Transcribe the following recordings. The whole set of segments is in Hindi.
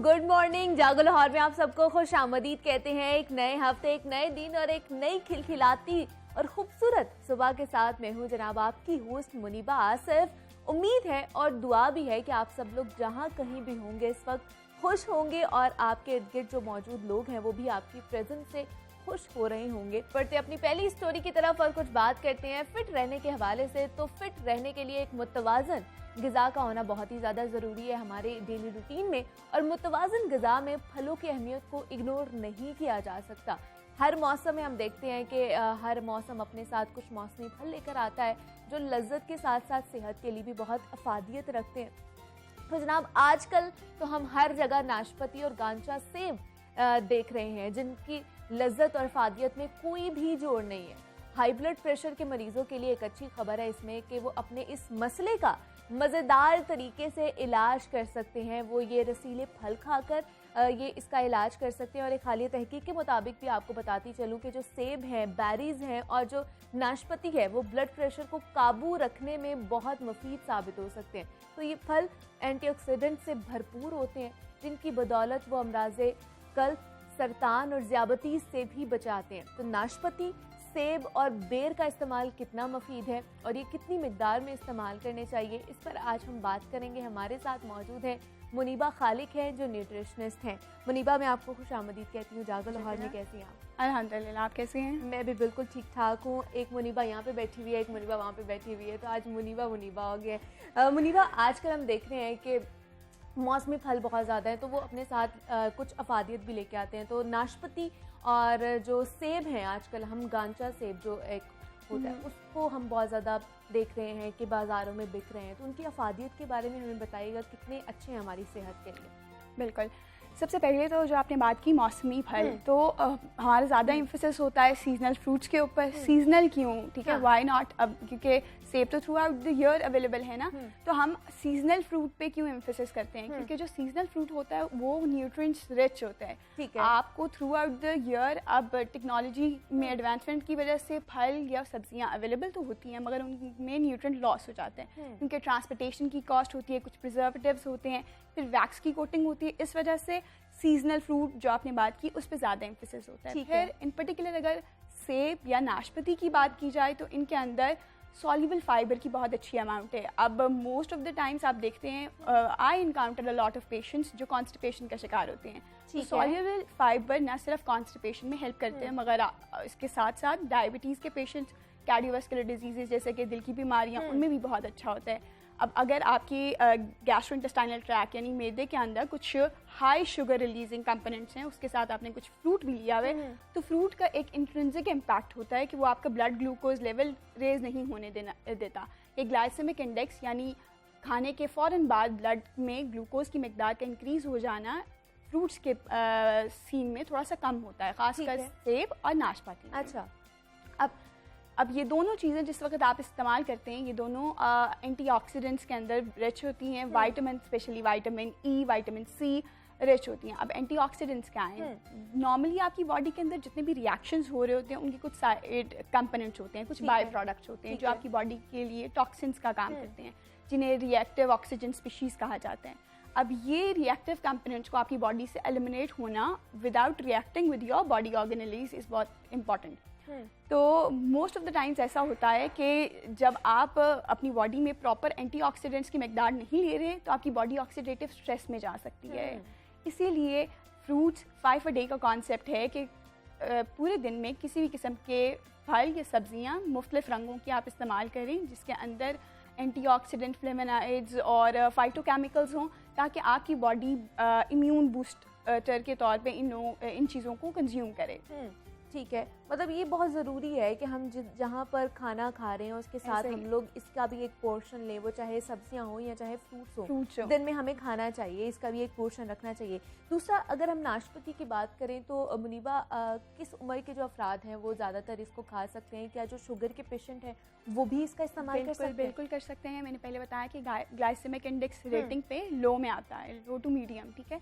Good morning. जागो लाहौर में आप सबको खुश आमदीद कहते हैं। एक नए हफ्ते, एक नए दिन और एक नई खिलखिलाती और खूबसूरत सुबह के साथ मैं हूँ जनाब आपकी होस्ट मुनीबा आसिफ। उम्मीद है और दुआ भी है कि आप सब लोग जहाँ कहीं भी होंगे इस वक्त खुश होंगे और आपके इर्द गिर्द जो मौजूद लोग हैं वो भी आपकी प्रेजेंस से खुश हो रहे होंगे। बढ़ते अपनी पहली स्टोरी की तरफ और कुछ बात करते हैं फिट रहने के हवाले से। तो फिट रहने के लिए एक मुतवाज़न ग़िज़ा का होना बहुत ही ज़्यादा ज़रूरी है हमारे डेली रूटीन में, और मुतवाज़न ग़िज़ा में फलों की अहमियत को इग्नोर नहीं किया जा सकता। हर मौसम में हम देखते हैं कि हर मौसम अपने साथ कुछ मौसमी फल लेकर आता है जो लज्जत के साथ साथ सेहत के लिए भी बहुत अफादियत रखते हैं। तो जनाब आजकल तो हम हर जगह नाशपाती और गांचा सेब देख रहे हैं जिनकी लज्जत और अफादियत में कोई भी जोड़ नहीं है। हाई ब्लड प्रेशर के मरीजों के लिए एक अच्छी खबर है इसमें कि वो अपने इस मसले का मज़ेदार तरीके से इलाज कर सकते हैं। वो ये रसीले फल खाकर ये इसका इलाज कर सकते हैं। और एक हालिया तहकीक के मुताबिक भी आपको बताती चलूँ कि जो सेब हैं, बेरीज हैं और जो नाशपाती है वो ब्लड प्रेशर को काबू रखने में बहुत मुफीद साबित हो सकते हैं। तो ये फल एंटीऑक्सीडेंट से भरपूर होते हैं जिनकी बदौलत वो अमराज़े कल्ब, सरतान और ज़ियाबतीस से भी बचाते हैं। तो नाशपाती, सेब और बेर का इस्तेमाल कितना मुफीद है और ये कितनी मिकदार में इस्तेमाल करने चाहिए, इस पर आज हम बात करेंगे। हमारे साथ मौजूद हैं मुनीबा खालिक हैं जो न्यूट्रिशनिस्ट हैं। मुनीबा, मैं आपको खुश आमदीद कहती हूँ। जागो लाहौर में कैसी हैं आप? अल्हम्दुलिल्लाह, आप कैसी हैं? मैं भी बिल्कुल ठीक ठाक हूँ। एक मुनीबा यहाँ पे बैठी हुई है, एक मुनीबा वहाँ पे बैठी हुई है, तो आज मुनीबा हो गया। मुनीबा, आजकल हम देख रहे हैं कि मौसमी फल बहुत ज़्यादा है तो वो अपने साथ कुछ अफादियत भी लेके आते हैं। तो नाशपाती और जो सेब हैं, आजकल हम गांचा सेब जो एक होता है उसको हम बहुत ज़्यादा देख रहे हैं कि बाज़ारों में बिक रहे हैं। तो उनकी अफादियत के बारे में हमें बताइएगा, कितने अच्छे हैं हमारी सेहत के लिए। बिल्कुल, सबसे पहले तो जो आपने बात की मौसमी फल, तो हमारा ज़्यादा एम्फेसिस होता है सीजनल फ्रूट्स के ऊपर। सीजनल क्यों? ठीक है, वाई नॉट? अब क्योंकि सेब तो through out the year available है ना, तो हम सीजनल फ्रूट पे क्यों एम्फेसिस करते हैं? क्योंकि जो सीजनल फ्रूट होता है वो न्यूट्रिएंट्स रिच होता है। ठीक है, आपको थ्रू आउट द ईयर अब टेक्नोलॉजी में एडवांसमेंट की वजह से फल या सब्जियां अवेलेबल तो होती हैं मगर उनमें न्यूट्रिएंट लॉस हो जाते हैं। उनके ट्रांसपोर्टेशन की कॉस्ट होती है, कुछ प्रिजर्वेटिव्स होते हैं, फिर वैक्स की कोटिंग होती है। इस वजह से सीजनल फ्रूट जो आपने बात की उस पर ज़्यादा एम्फेसिस होता है। फिर इन पर्टिकुलर अगर सेब या नाशपाती की बात की जाए तो इनके अंदर सॉल्युबल फाइबर की बहुत अच्छी अमाउंट है। अब मोस्ट ऑफ द टाइम्स आप देखते हैं, I encounter a lot of patients जो कॉन्स्टिपेशन का शिकार होते हैं। सॉल्युबल फाइबर ना सिर्फ कॉन्स्टिपेशन में हेल्प करते हैं मगर इसके साथ साथ डायबिटीज़ के पेशेंट्स, कार्डियोवास्कुलर डिजीज़ जैसे कि दिल की बीमारियां, उनमें भी बहुत अच्छा होता है। अब अगर आपकी गैस्ट्रोइंटेस्टाइनल ट्रैक यानी मैदे के अंदर कुछ हाई शुगर रिलीजिंग कंपोनेंट्स हैं, उसके साथ आपने कुछ फ्रूट भी लिया हुआ है, तो फ्रूट का एक इंट्रिंसिक इम्पैक्ट होता है कि वो आपका ब्लड ग्लूकोज लेवल रेज नहीं होने देता। ये ग्लाइसेमिक इंडेक्स यानी खाने के फ़ौरन बाद ब्लड में ग्लूकोज की मिकदार का इंक्रीज़ हो जाना फ्रूट्स के सीन में थोड़ा सा कम होता है, खासकर सेब और नाशपाती। अच्छा, अब ये दोनों चीज़ें जिस वक्त आप इस्तेमाल करते हैं, ये दोनों एंटीऑक्सीडेंट्स के अंदर रिच होती हैं। Vitamin, specially vitamin E, vitamin C rich होती हैं। अब एंटीऑक्सीडेंट्स क्या हैं? नॉर्मली आपकी बॉडी के अंदर जितने भी रिएक्शंस हो रहे होते हैं उनके कुछ साइड कंपोनेंट्स होते हैं, कुछ बाय प्रोडक्ट्स होते हैं जो आपकी बॉडी के लिए टॉक्सिन्स का काम करते हैं, जिन्हें रिएक्टिव ऑक्सीजन स्पीशीज़ कहा जाता है। अब ये रिएक्टिव कंपोनेंट्स को आपकी बॉडी से एलिमिनेट होना without reacting with your body organelles is बहुत इंपॉर्टेंट। तो मोस्ट ऑफ द टाइम्स ऐसा होता है कि जब आप अपनी बॉडी में प्रॉपर एंटीऑक्सीडेंट्स की मिकदार नहीं ले रहे तो आपकी बॉडी ऑक्सीडेटिव स्ट्रेस में जा सकती है। इसीलिए फ्रूट्स 5 अ डे का कॉन्सेप्ट है कि पूरे दिन में किसी भी किस्म के फल या सब्जियां मुख्तलिफ रंगों की आप इस्तेमाल करें जिसके अंदर एंटीऑक्सीडेंट, फ्लेवोनॉइड्स और फाइटोकेमिकल्स हों, ताकि आपकी बॉडी इम्यून बूस्टर के तौर पे इन चीज़ों को कंज्यूम करे। ठीक है, मतलब ये बहुत ज़रूरी है कि हम जहाँ पर खाना खा रहे हैं उसके साथ हम लोग इसका भी एक पोर्शन लें, वो चाहे सब्जियां हो या चाहे फ्रूट्स हो, दिन में हमें खाना चाहिए, इसका भी एक पोर्शन रखना चाहिए। दूसरा, अगर हम नाशपाती की बात करें तो मुनीबा, किस उम्र के जो अफराद हैं वो ज़्यादातर इसको खा सकते हैं? क्या जो शुगर के पेशेंट हैं वो भी इसका इस्तेमाल कर सकते हैं? बिल्कुल कर सकते हैं। मैंने पहले बताया कि ग्लाइसेमिक इंडेक्स रेटिंग पे लो में आता है, लो टू मीडियम। ठीक है,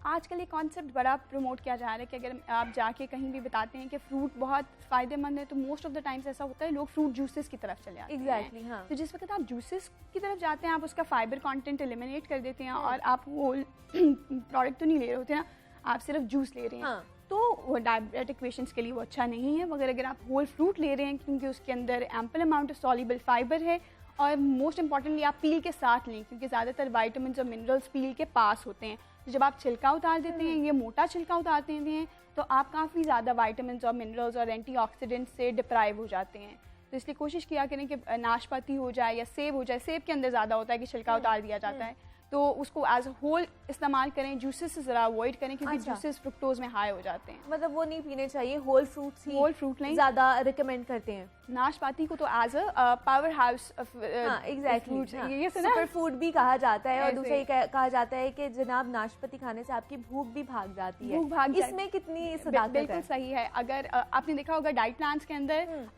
आजकल ये कॉन्सेप्ट बड़ा प्रमोट किया जा रहा है कि अगर आप जाके कहीं भी बताते हैं कि फ्रूट बहुत फ़ायदेमंद है, तो मोस्ट ऑफ द टाइम्स ऐसा होता है लोग फ्रूट जूसेस की तरफ चले आते हैं। हाँ। तो जिस वक्त आप जूसेस की तरफ जाते हैं, आप उसका फाइबर कंटेंट एलिमिनेट कर देते हैं और आप होल प्रोडक्ट तो नहीं ले रहे होते ना, आप सिर्फ जूस ले रहे हैं। हाँ। तो वो डायबिटिक पेशेंट्स के लिए वो अच्छा नहीं है। मगर अगर आप होल फ्रूट ले रहे हैं, क्योंकि उसके अंदर ample amount of soluble fibre है, और मोस्ट इंपॉर्टेंटली आप पील के साथ लें, क्योंकि ज़्यादातर वाइटामिन और मिनरल्स पील के पास होते हैं। तो जब आप छिलका उतार देते हैं, ये मोटा छिलका उतारते हैं, तो आप काफ़ी ज़्यादा वाइटामिन और मिनरल्स और एंटीऑक्सीडेंट्स से डिप्राइव हो जाते हैं। तो इसलिए कोशिश किया करें कि नाशपाती हो जाए या सेब हो जाए। सेब के अंदर ज़्यादा होता है कि छिलका उतार दिया जाता है, तो उसको एज अ होल इस्तेमाल करें। जूसेस से ज़रा अवॉइड करें, क्योंकि जूसेस फ्रुक्टोज में हाई हो जाते हैं। मतलब वो नहीं पीने चाहिए, होल फ्रूट्स ही होल फ्रूट लें, ज़्यादा रिकमेंड करते हैं। नाशपाती को तो as a powerhouse of ये सुपर फूड भी कहा जाता है, और दूसरा ये कहा जाता है कि जनाब नाशपाती खाने से आपकी भूख भी भाग जाती है। इसमें कितनी सदाकत है? बिल्कुल सही है। अगर आपने देखा होगा डाइट प्लान्स के अंदर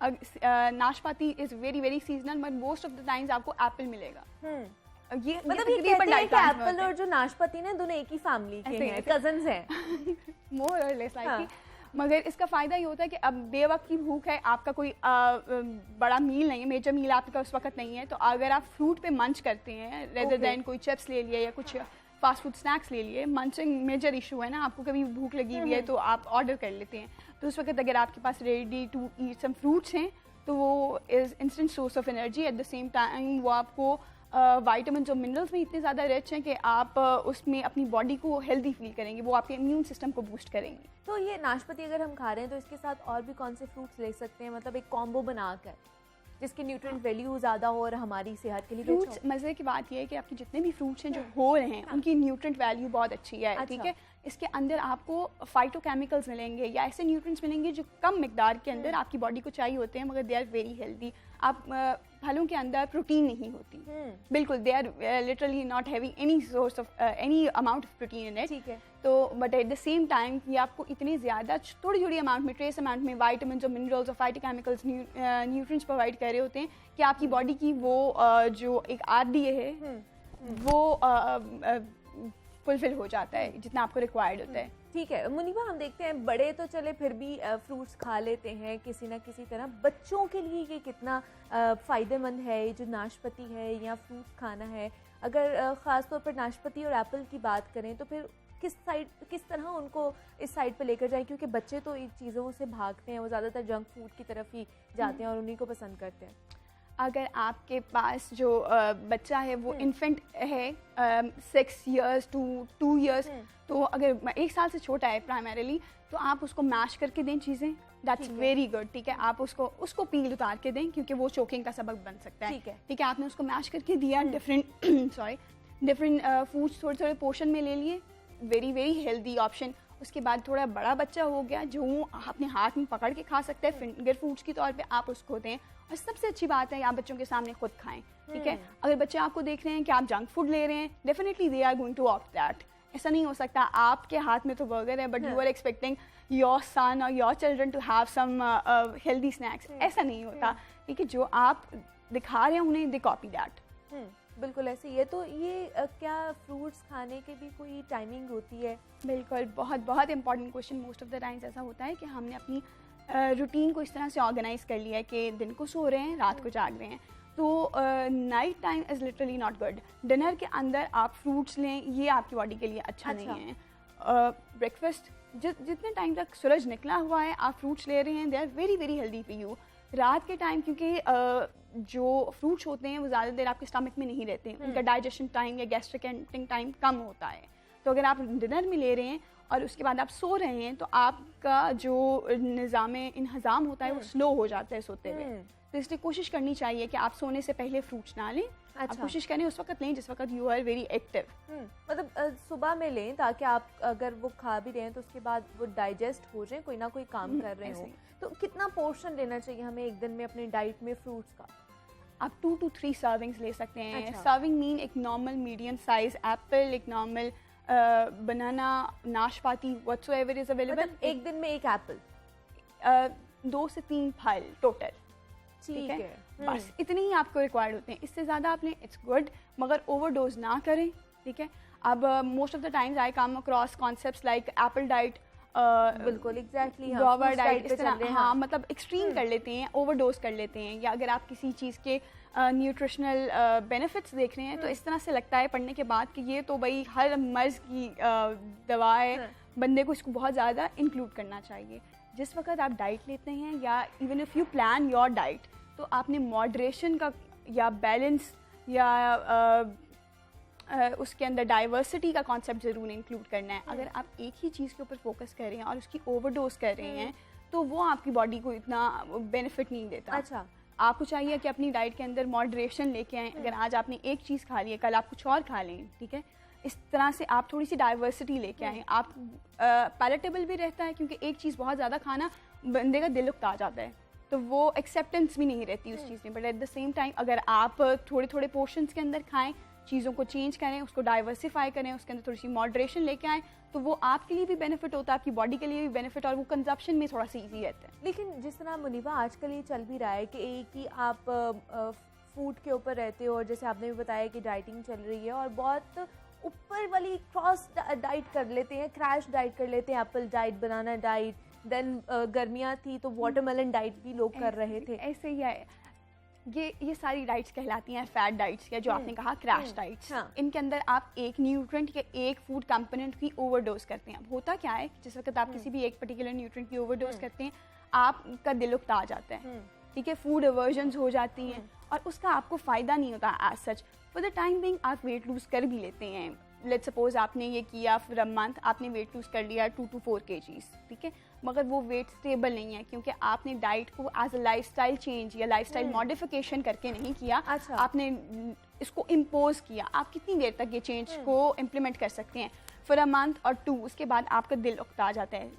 नाशपाती is very very seasonal, but most of the times आपको एप्पल मिलेगा। ये मतलब ये कहते हैं कि एप्पल और जो नाशपाती ने दोनों एक ही फैमिली के हैं, कजन्स हैं मोर और लेस लाइकली। मगर इसका फ़ायदा ये होता है कि अब बेवक्त की भूख है, आपका कोई बड़ा मील नहीं है, मेजर मील आपका उस वक्त नहीं है, तो अगर आप फ्रूट पे मंच करते हैं रेदर देन कोई चिप्स ले लिए या कुछ फास्ट फूड स्नैक्स ले लिए, मंचिंग मेजर इशू है ना, आपको कभी भूख लगी हुई है तो आप ऑर्डर कर लेते हैं, तो उस वक्त अगर आपके पास ready to eat some fruits हैं, तो वो is instant source of energy. At the same time वो आपको वाइटामिन और मिनरल्स में इतने ज़्यादा रिच हैं कि आप उसमें अपनी बॉडी को हेल्दी फील करेंगे, वो आपके इम्यून सिस्टम को बूस्ट करेंगे। तो ये नाशपाती अगर हम खा रहे हैं तो इसके साथ और भी कौन से फ्रूट्स ले सकते हैं, मतलब एक कॉम्बो बनाकर जिसकी न्यूट्रिएंट वैल्यू ज़्यादा हो और हमारी सेहत के लिए फ्रूट्स? मज़े की बात यह है कि आपके जितने भी फ्रूट्स हैं जो होल हैं, उनकी न्यूट्रिएंट वैल्यू बहुत अच्छी है। ठीक है, इसके अंदर आपको फाइटोकेमिकल्स मिलेंगे या ऐसे न्यूट्रिएंट्स मिलेंगे जो कम मिकदार के अंदर आपकी बॉडी को चाहिए होते हैं, मगर दे आर वेरी हेल्दी। आप फलों के अंदर प्रोटीन नहीं होती, बिल्कुल, they are literally not having any source of any amount of protein in it. ठीक है, तो but at the same time ये आपको इतनी ज़्यादा थोड़ी थोड़ी अमाउंट में, ट्रेस अमाउंट में वाइटामिन और मिनरल्स और फाइटोकेमिकल्स न्यूट्रिएंट्स प्रोवाइड कर रहे होते हैं कि आपकी बॉडी की वो जो एक आरडीए है वो फुलफिल हो जाता है जितना आपको रिक्वायर्ड होता है। ठीक है मुनीबा, हम देखते हैं बड़े तो चले फिर भी फ्रूट्स खा लेते हैं किसी ना किसी तरह, बच्चों के लिए ये कितना फ़ायदेमंद है ये जो नाशपाती है या फ्रूट्स खाना है? अगर ख़ास तौर पर नाशपाती और एप्पल की बात करें तो फिर किस तरह उनको इस साइड पे लेकर जाएं, क्योंकि बच्चे तो इन चीज़ों से भागते हैं, वो ज़्यादातर जंक फूड की तरफ ही जाते हैं और उन्हीं को पसंद करते हैं। अगर आपके पास जो बच्चा है वो इन्फेंट है 6 years to 2 years, तो अगर 1 साल से छोटा है प्राइमरीली, तो आप उसको मैश करके दें चीज़ें, दैट्स वेरी गुड। ठीक है, आप उसको पील उतार के दें, क्योंकि वो चोकिंग का सबक बन सकता है। ठीक है, आपने उसको मैश करके दिया, डिफरेंट फूड्स थोड़े थोड़े पोर्शन में ले लिए, वेरी वेरी हेल्दी ऑप्शन। उसके बाद थोड़ा बड़ा बच्चा हो गया जो अपने हाथ में पकड़ के खा सकता है, फिंगर फूड्स के तौर पे आप उसको दें। और सबसे अच्छी बात है आप बच्चों के सामने खुद खाएं। ठीक है, अगर बच्चे आपको देख रहे हैं कि आप जंक फूड ले रहे हैं, definitely they are going to opt that. ऐसा नहीं हो सकता आपके हाथ में तो बर्गर है but you are expecting your son और your children to have some healthy snacks. ऐसा नहीं होता। ठीक है, जो आप दिखा रहे हैं उन्हें दे कॉपी दैट। बिल्कुल ऐसे ही है। तो ये क्या फ्रूट्स खाने की भी कोई टाइमिंग होती है? बिल्कुल, बहुत बहुत important question. Most of the times ऐसा होता है कि हमने अपनी रूटीन को इस तरह से ऑर्गेनाइज कर लिया है कि दिन को सो रहे हैं, रात को जाग रहे हैं, तो night time is literally not good. Dinner के अंदर आप फ्रूट्स लें, ये आपकी बॉडी के लिए अच्छा नहीं है। ब्रेकफास्ट जितने टाइम तक सूरज निकला हुआ है आप फ्रूट्स ले रहे हैं, they are very very healthy for you. रात के टाइम क्योंकि जो फ्रूट्स होते हैं वो ज़्यादा देर आपके स्टमक में नहीं रहते हैं, उनका डाइजेशन टाइम या गैस्ट्रिक एंटिंग टाइम कम होता है। तो अगर आप डिनर में ले रहे हैं और उसके बाद आप सो रहे हैं, तो आपका जो निज़ाम होता है वो स्लो हो जाता है सोते हुए। तो इसलिए कोशिश करनी चाहिए कि आप सोने से पहले फ्रूट्स ना लें। आप कोशिश करें उस वक्त लें जिस वक्त यू आर वेरी एक्टिव। मतलब सुबह में लें ताकि आप अगर वो खा भी रहे हैं तो उसके बाद वो डाइजेस्ट हो जाए, कोई ना कोई काम कर रहे हो। तो कितना पोर्शन लेना चाहिए हमें एक दिन में अपनी डाइट में फ्रूट्स का? आप 2 to 3 सर्विंग्स ले सकते हैं। सर्विंग मीन एक नॉर्मल मीडियम साइज एप्पल, एक नॉर्मल बनाना, नाशपाती, व्हाटसोएवर इज अवेलेबल। मतलब एक दिन में एक एप्पल, 2 से 3 फल टोटल। ठीक है, बस इतने ही आपको रिक्वायर्ड होते हैं। इससे ज़्यादा आप लें इट्स गुड, मगर ओवरडोज ना करें। ठीक है, अब most of the times I come across concepts like Apple diet, बिल्कुल एग्जैक्टली गुआवा डाइट, इस तरह हाँ मतलब एक्सट्रीम कर लेते हैं, ओवरडोज कर लेते हैं, या अगर आप किसी चीज़ के न्यूट्रिशनल बेनिफिट्स देख रहे हैं तो इस तरह से लगता है पढ़ने के बाद कि ये तो भाई हर मर्ज़ की दवा है, बंदे को इसको बहुत ज़्यादा इंक्लूड करना चाहिए। जिस वक्त आप डाइट लेते हैं या even if you plan your diet, तो आपने मॉडरेशन का या बैलेंस या उसके अंदर डाइवर्सिटी का कॉन्सेप्ट ज़रूर इंक्लूड करना है। अगर आप एक ही चीज़ के ऊपर फोकस कर रहे हैं और उसकी ओवरडोज कर रहे हैं तो वो आपकी बॉडी को इतना बेनिफिट नहीं देता। अच्छा, आपको चाहिए कि अपनी डाइट के अंदर मॉडरेशन लेके आएँ। अगर आज आपने एक चीज़ खा ली है, कल आप कुछ और खा लें, ठीक है, इस तरह से आप थोड़ी सी डाइवर्सिटी लेके आएँ। आप पैलेटेबल भी रहता है, क्योंकि एक चीज़ बहुत ज़्यादा खाना बंदे का दिल उकता जाता है, तो वो एक्सेप्टेंस भी नहीं रहती उस चीज़ में। But at the same time अगर आप थोड़े थोड़े पोर्शंस के अंदर खाएं, चीज़ों को चेंज करें, उसको डाइवर्सिफाई करें, उसके अंदर थोड़ी सी मॉडरेशन लेके आएँ, तो वो आपके लिए भी बेनिफिट होता है, आपकी बॉडी के लिए भी बेनिफिट, और वो कंजप्शन में थोड़ा सा ईजी रहता है। लेकिन जिस तरह मुनीबा आजकल ये चल भी रहा है कि एक ही आप फूड के ऊपर रहते हो, और जैसे आपने भी बताया कि डाइटिंग चल रही है और बहुत ऊपर वाली क्रॉस डाइट कर लेते हैं, क्रैश डाइट कर लेते हैं, एप्पल डाइट, बनाना डाइट, देन गर्मियाँ थी तो वाटरमेलन डाइट भी लोग कर रहे थे। ऐसे ही है, ये सारी डाइट्स कहलाती हैं फैट डाइट्स, या जो आपने कहा क्रैश डाइट्स। हाँ। इनके अंदर आप एक न्यूट्रिएंट या एक फूड कंपोनेंट की ओवरडोज करते हैं। अब होता क्या है, जिस वक्त आप किसी भी एक पर्टिकुलर न्यूट्रिएंट की ओवरडोज करते हैं, आपका दिल उकता आ जाता है, ठीक है, फूड अवर्जन्स हो जाती हैं, और उसका आपको फ़ायदा नहीं होता as such. For the time being आप वेट लूज़ कर भी लेते हैं। लेट्स सपोज आपने ये किया फॉर अ मंथ, आपने वेट लूज़ कर लिया 2 to 4 kgs, ठीक है, मगर वो वेट स्टेबल नहीं है, क्योंकि आपने डाइट को एज अ लाइफस्टाइल चेंज या लाइफस्टाइल मॉडिफिकेशन करके नहीं किया। अच्छा। आपने इसको इम्पोज किया। आप कितनी देर तक ये चेंज को इम्प्लीमेंट कर सकते हैं? फॉर अ मंथ और 2, उसके बाद आपका दिल उकता जाता है।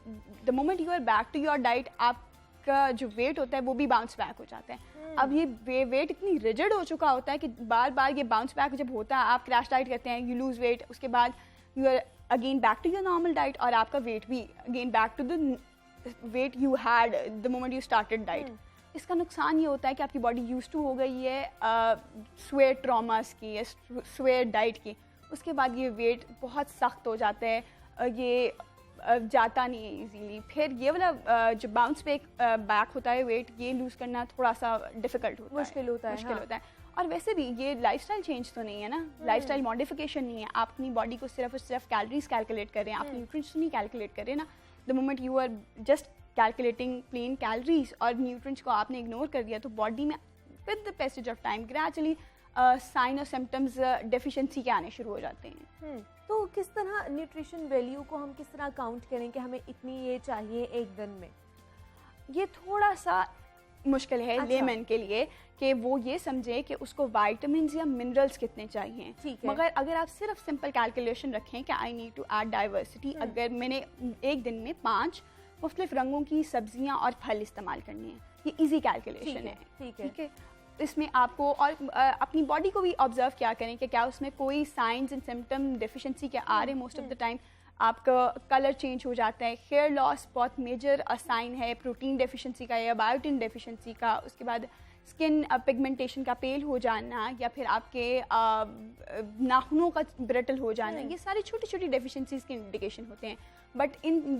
The moment you are back to your diet, आपका जो वेट होता है वो भी बाउंस बैक हो जाता है। अब ये वेट इतनी रिजिड हो चुका होता है कि बार बार ये बाउंस बैक जब होता है, आप क्रैश डाइट करते हैं, यू लूज वेट, उसके बाद you are again back to your normal diet, और आपका वेट भी again back to the weight you had the moment you started diet. इसका नुकसान ये होता है कि आपकी बॉडी यूज टू हो गई है स्वेट ट्रॉमास की या स्वेट डाइट की। उसके बाद ये वेट बहुत सख्त हो जाता है, ये जाता नहीं है इजीली। फिर ये वाला जो बाउंस बैक होता है वेट, ये लूज़ करना थोड़ा सा डिफिकल्ट होता है, मुश्किल होता है। और वैसे भी ये लाइफस्टाइल चेंज तो नहीं है ना, लाइफस्टाइल मॉडिफिकेशन नहीं है। आप अपनी बॉडी को सिर्फ और सिर्फ कैलोरीज कैलकुलेट कर रहे हैं, आप न्यूट्रिएंट्स नहीं कैलकुलेट कर रहे हैं ना। The moment you are just calculating plain calories और न्यूट्रिएंट्स को आपने इग्नोर कर दिया, तो बॉडी में with the passage of time gradually sign और सिम्टम्स डेफिशिएंसी के आने शुरू हो जाते हैं। तो किस तरह न्यूट्रिशन वैल्यू को हम किस तरह काउंट करें कि हमें इतनी ये चाहिए एक दिन में? ये थोड़ा सा मुश्किल है लेमन के लिए कि वो ये समझे कि उसको विटामिन्स या मिनरल्स कितने चाहिए। ठीक है। मगर अगर आप सिर्फ सिंपल कैलकुलेशन रखें कि I need to add diversity, अगर मैंने एक दिन में 5 मुख्तलिफ रंगों की सब्जियां और फल इस्तेमाल करनी है, ये इजी कैलकुलेशन है। ठीक है। इसमें आपको और अपनी बॉडी को भी ऑब्जर्व क्या करें कि क्या उसमें कोई साइंस एंड सिम्टम डेफिशिएंसी के आ रहे हैं। मोस्ट ऑफ द टाइम आपका कलर चेंज हो जाता है, हेयर लॉस बहुत मेजर साइन है प्रोटीन डेफिशिएंसी का या बायोटिन डेफिशिएंसी का। उसके बाद स्किन पिगमेंटेशन का पेल हो जाना, या फिर आपके नाखूनों का ब्रिटल हो जाना, ये सारी छोटी छोटी डेफिशिएंसीज के इंडिकेशन होते हैं। बट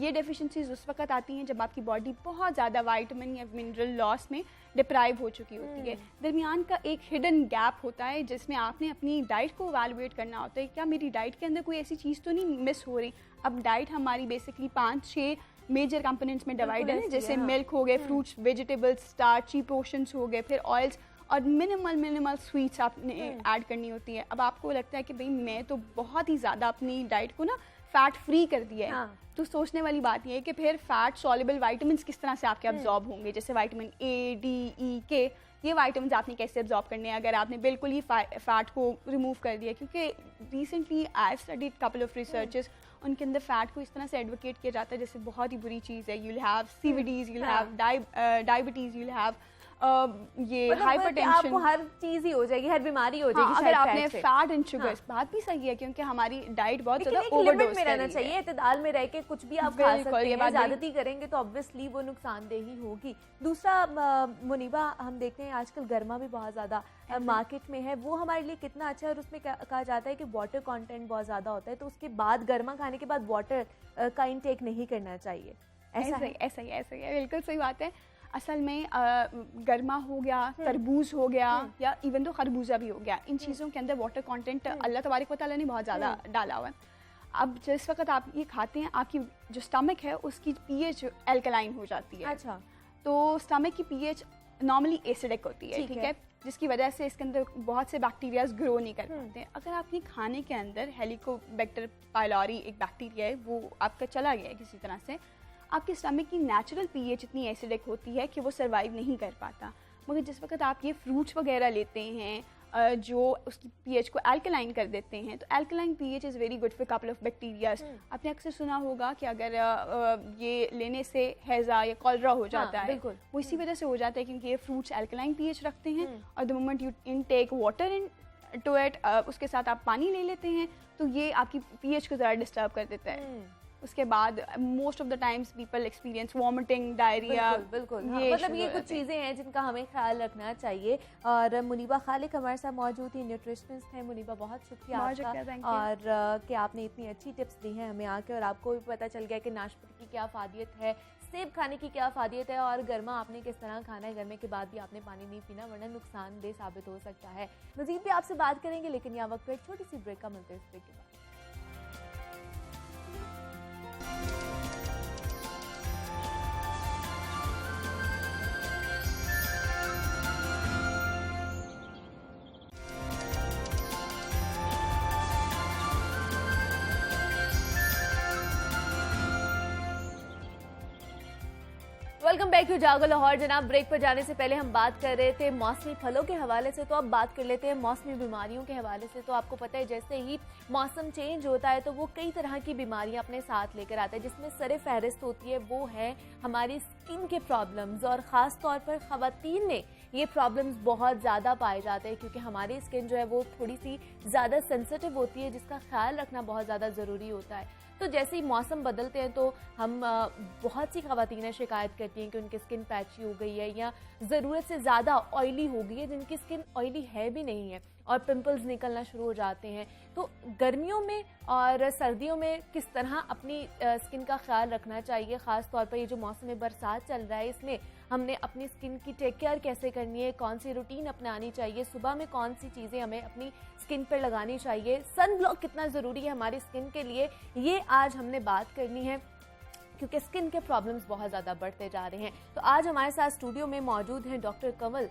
ये डेफिशिएंसीज उस वक्त आती हैं जब आपकी बॉडी बहुत ज़्यादा विटामिन या मिनरल लॉस में डिप्राइव हो चुकी होती है। दरमियान का एक हिडन गैप होता है जिसमें आपने अपनी डाइट को इवैल्यूएट करना होता है, क्या मेरी डाइट के अंदर कोई ऐसी चीज़ तो नहीं मिस हो रही। अब डाइट हमारी बेसिकली 5-6 मेजर कंपोनेंट्स में डिवाइड है, जैसे मिल्क हो गए, फ्रूट्स, वेजिटेबल्स, स्टार्ची पोर्शंस हो गए, फिर ऑयल्स और मिनिमल स्वीट्स आपने ऐड करनी होती है। अब आपको लगता है कि भाई मैं तो बहुत ही ज़्यादा अपनी डाइट को ना फैट फ्री कर दिया है। तो सोचने वाली बात यह है कि फिर फैट सॉल्युबल विटामिन्स किस तरह से आपके अब्जॉर्ब होंगे, जैसे विटामिन ए, डी, ई, के, ये विटामिन्स आपने कैसे अब्जॉर्ब करने हैं अगर आपने बिल्कुल ही फैट को रिमूव कर दिया। क्योंकि recently I have studied couple of researches, उनके अंदर फैट को इस तरह से एडवोकेट किया जाता है जैसे बहुत ही बुरी चीज़ है। You will have CVDs, you will have diabetes, you will have ये मतलब हाइपरटेंशन, आपको हर चीज ही हो जाएगी, हर बीमारी हो जाएगी अगर शायद आपने फैट से। फैट एंड शुगर्स, बात भी सही है क्योंकि हमारी डाइट बहुत लेकिन ज्यादा एक लिमिट ओवरडोज में रहना चाहिए, इत्तेदाल में रह के कुछ भी आप खा बिल्कुल, सकते ये हैं। बात बड़ी- ज्यादती करेंगे तो ऑब्वियसली वो नुकसानदेह ही होगी। दूसरा मुनीबा, हम देखते हैं आजकल गर्मा भी बहुत ज्यादा मार्केट में है, वो हमारे लिए कितना अच्छा है। और उसमें कहा जाता है कि वाटर कंटेंट बहुत ज्यादा होता है, तो उसके बाद गर्मा खाने के बाद वाटर का इंटेक नहीं करना चाहिए। ऐसा है? ऐसा ही है, बिल्कुल सही बात है। असल में गर्मा हो गया, तरबूज हो गया, या इवन तो खरबूजा भी हो गया, इन चीज़ों के अंदर वाटर कंटेंट अल्लाह तबारक व तआला ने बहुत ज़्यादा डाला हुआ है। अब जिस वक्त आप ये खाते हैं, आपकी जो स्टमक है उसकी पीएच एल्कलाइन हो जाती है। अच्छा, तो स्टमक की पीएच नॉर्मली एसिडिक होती है, ठीक ठीक है, जिसकी वजह से इसके अंदर बहुत से बैक्टीरियाज ग्रो नहीं कर पाते। अगर आपके खाने के अंदर हेलिकोबैक्टर पाइलोरी एक बैक्टीरिया है, वो आपका चला गया है किसी तरह से, आपके स्टमक की नेचुरल पीएच इतनी एसिडिक होती है कि वो सर्वाइव नहीं कर पाता। मगर जिस वक्त आप ये फ्रूट्स वगैरह लेते हैं जो उसकी पीएच को अल्कलाइन कर देते हैं, तो alkaline pH is very good for couple of bacterias. आपने अक्सर सुना होगा कि अगर ये लेने से हैज़ा या कॉलरा हो जाता है, वो इसी वजह से हो जाता है क्योंकि ये फ्रूट्स अल्कलाइन पीएच रखते हैं, और the moment you intake water into it, उसके साथ आप पानी ले लेते हैं, तो ये आपकी पीएच को ज़रा डिस्टर्ब कर देता है। उसके बाद most of the times people experience vomiting, diarrhoea. बिल्कुल, हाँ, मतलब ये कुछ चीज़ें हैं जिनका हमें ख्याल रखना चाहिए। और मुनीबा खालिक हमारे साथ मौजूद थी, न्यूट्रिशनिस्ट हैं। मुनीबा, बहुत शुक्रिया आपका, और कि आपने इतनी अच्छी टिप्स दी हैं हमें आके, और आपको भी पता चल गया कि नाशपाती की क्या फ़ायदियत है, सेब खाने की क्या फ़ायदियत है, और गर्मा आपने किस तरह खाना है, गर्मे के बाद भी आपने पानी नहीं पीना वरना नुकसानदेह साबित हो सकता है। मज़ीद भी आपसे बात करेंगे, लेकिन यहाँ वक्त पर एक छोटी सी ब्रेक का मिलते हैं। इस ब्रेक के बाद वेलकम बैक टू जागो लाहौर। जनाब, ब्रेक पर जाने से पहले हम बात कर रहे थे मौसमी फलों के हवाले से, तो अब बात कर लेते हैं मौसमी बीमारियों के हवाले से। तो आपको पता है जैसे ही मौसम चेंज होता है तो वो कई तरह की बीमारियां अपने साथ लेकर आता है, जिसमें सरे फहरिस्त होती है वो है हमारी स्किन के प्रॉब्लम्स, और ख़ास तौर पर ख़वातीन में ये प्रॉब्लम्स बहुत ज़्यादा पाए जाते हैं क्योंकि हमारी स्किन जो है वो थोड़ी सी ज़्यादा सेंसिटिव होती है, जिसका ख्याल रखना बहुत ज़्यादा ज़रूरी होता है। तो जैसे ही मौसम बदलते हैं तो हम बहुत सी ख़वातीनें शिकायत करती हैं कि उनकी स्किन पैची हो गई है या ज़रूरत से ज़्यादा ऑयली हो गई है, जिनकी स्किन ऑयली है भी नहीं है, और पिंपल्स निकलना शुरू हो जाते हैं। तो गर्मियों में और सर्दियों में किस तरह अपनी स्किन का ख्याल रखना चाहिए, ख़ास तौर पर ये जो मौसम बरसात चल रहा है इसमें हमने अपनी स्किन की टेक केयर कैसे करनी है, कौन सी रूटीन अपनानी चाहिए, सुबह में कौन सी चीज़ें हमें अपनी स्किन पर लगानी चाहिए, सन ब्लॉक कितना ज़रूरी है हमारी स्किन के लिए, ये आज हमने बात करनी है क्योंकि स्किन के प्रॉब्लम्स बहुत ज़्यादा बढ़ते जा रहे हैं। तो आज हमारे साथ स्टूडियो में मौजूद हैं डॉक्टर कंवल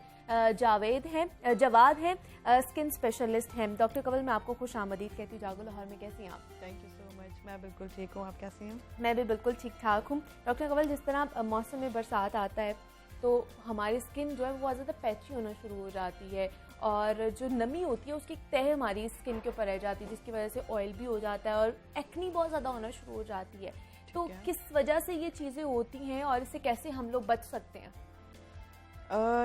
जवाद हैं, स्किन स्पेशलिस्ट हैं। डॉक्टर कंवल, मैं आपको खुश आमदीद कहती हूँ जागो लाहौर में। कैसी हैं आप? थैंक यू सो मच, मैं बिल्कुल ठीक हूँ, आप कैसी हैं? मैं भी बिल्कुल ठीक ठाक हूँ। डॉक्टर कंवल, जिस तरह मौसम में बरसात आता है तो हमारी स्किन जो है वो बहुत ज़्यादा पैची होना शुरू हो जाती है, और जो नमी होती है उसकी तह हमारी स्किन के ऊपर रह जाती है, जिसकी वजह से ऑयल भी हो जाता है और एक्नी बहुत ज़्यादा होना शुरू हो जाती है। तो किस वजह से ये चीज़ें होती हैं और इससे कैसे हम लोग बच सकते हैं?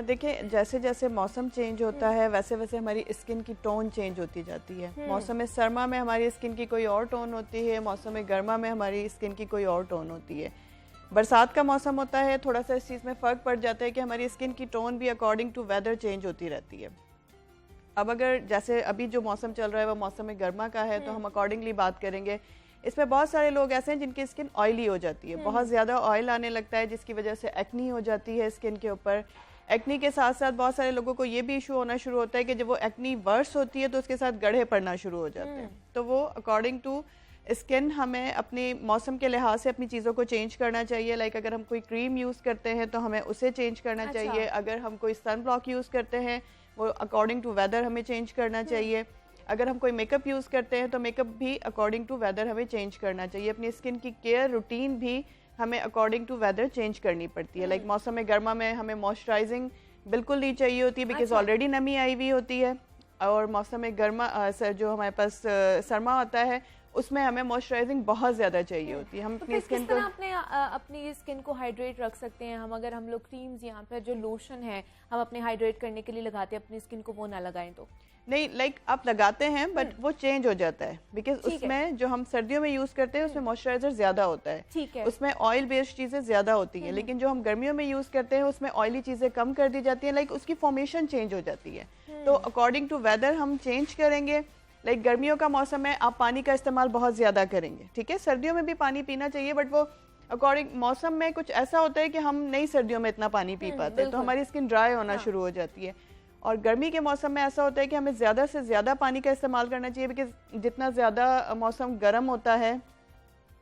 देखिए, जैसे जैसे मौसम चेंज होता है वैसे वैसे हमारी स्किन की टोन चेंज होती जाती है। मौसम में सरमा में हमारी स्किन की कोई और टोन होती है, मौसम में गर्मा में हमारी स्किन की कोई और टोन होती है। बरसात का मौसम होता है, थोड़ा सा इस चीज़ में फ़र्क पड़ जाता है कि हमारी स्किन की टोन भी अकॉर्डिंग टू वेदर चेंज होती रहती है। अब अगर जैसे अभी जो मौसम चल रहा है वो मौसम में गर्मा का है, तो हम अकॉर्डिंगली बात करेंगे। इसमें बहुत सारे लोग ऐसे हैं जिनकी स्किन ऑयली हो जाती है, बहुत ज़्यादा ऑयल आने लगता है, जिसकी वजह से एक्नी हो जाती है स्किन के ऊपर। एक्नी के साथ साथ बहुत सारे लोगों को ये भी इशू होना शुरू होता है कि जब वो एक्नी वर्स होती है तो उसके साथ गड्ढे पड़ना शुरू हो जाते हैं। तो वो अकॉर्डिंग टू स्किन हमें अपनी मौसम के लिहाज से अपनी चीज़ों को चेंज करना चाहिए। लाइक अगर हम कोई क्रीम यूज़ करते हैं तो हमें उसे चेंज करना चाहिए। अगर हम कोई सन ब्लॉक यूज़ करते हैं वो अकॉर्डिंग टू वेदर हमें चेंज करना चाहिए। अगर हम कोई मेकअप यूज़ करते हैं तो मेकअप भी अकॉर्डिंग टू वेदर हमें चेंज करना चाहिए। अपनी स्किन की केयर रूटीन भी हमें अकॉर्डिंग टू वेदर चेंज करनी पड़ती है। लाइक मौसम में गर्मा में हमें मॉइस्चराइजिंग बिल्कुल नहीं चाहिए होती है, बिकॉज ऑलरेडी नमी आई हुई होती है। और मौसम में गर्मा जो हमारे पास सरमा होता है उसमें हमें मॉइस्चराइजिंग बहुत ज़्यादा चाहिए होती है। हम तो अपनी किस स्किन तरह को अपनी स्किन को हाइड्रेट रख सकते हैं हम? अगर हम लोग क्रीम्स यहाँ पर जो लोशन है हम अपने हाइड्रेट करने के लिए लगाते हैं अपनी स्किन को, वो ना लगाएं तो? नहीं, लाइक आप लगाते हैं बट वो चेंज हो जाता है, बिकॉज उसमें जो हम सर्दियों में यूज करते हैं उसमें मॉइस्चराइजर ज्यादा होता है, ठीक है, उसमें ऑयल बेस्ड चीजें ज्यादा होती हैं, लेकिन जो हम गर्मियों में यूज करते हैं उसमें ऑयली चीजें कम कर दी जाती हैं, लाइक उसकी फॉर्मेशन चेंज हो जाती है। तो अकॉर्डिंग टू वेदर हम चेंज करेंगे। लाइक गर्मियों का मौसम है, आप पानी का इस्तेमाल बहुत ज्यादा करेंगे, ठीक है, सर्दियों में भी पानी पीना चाहिए, बट वो अकॉर्डिंग मौसम में कुछ ऐसा होता है कि हम नहीं सर्दियों में इतना पानी पी पाते, तो हमारी स्किन ड्राई होना शुरू हो जाती है। और गर्मी के मौसम में ऐसा होता है कि हमें ज़्यादा से ज़्यादा पानी का इस्तेमाल करना चाहिए, बिकॉज जितना ज़्यादा मौसम गर्म होता है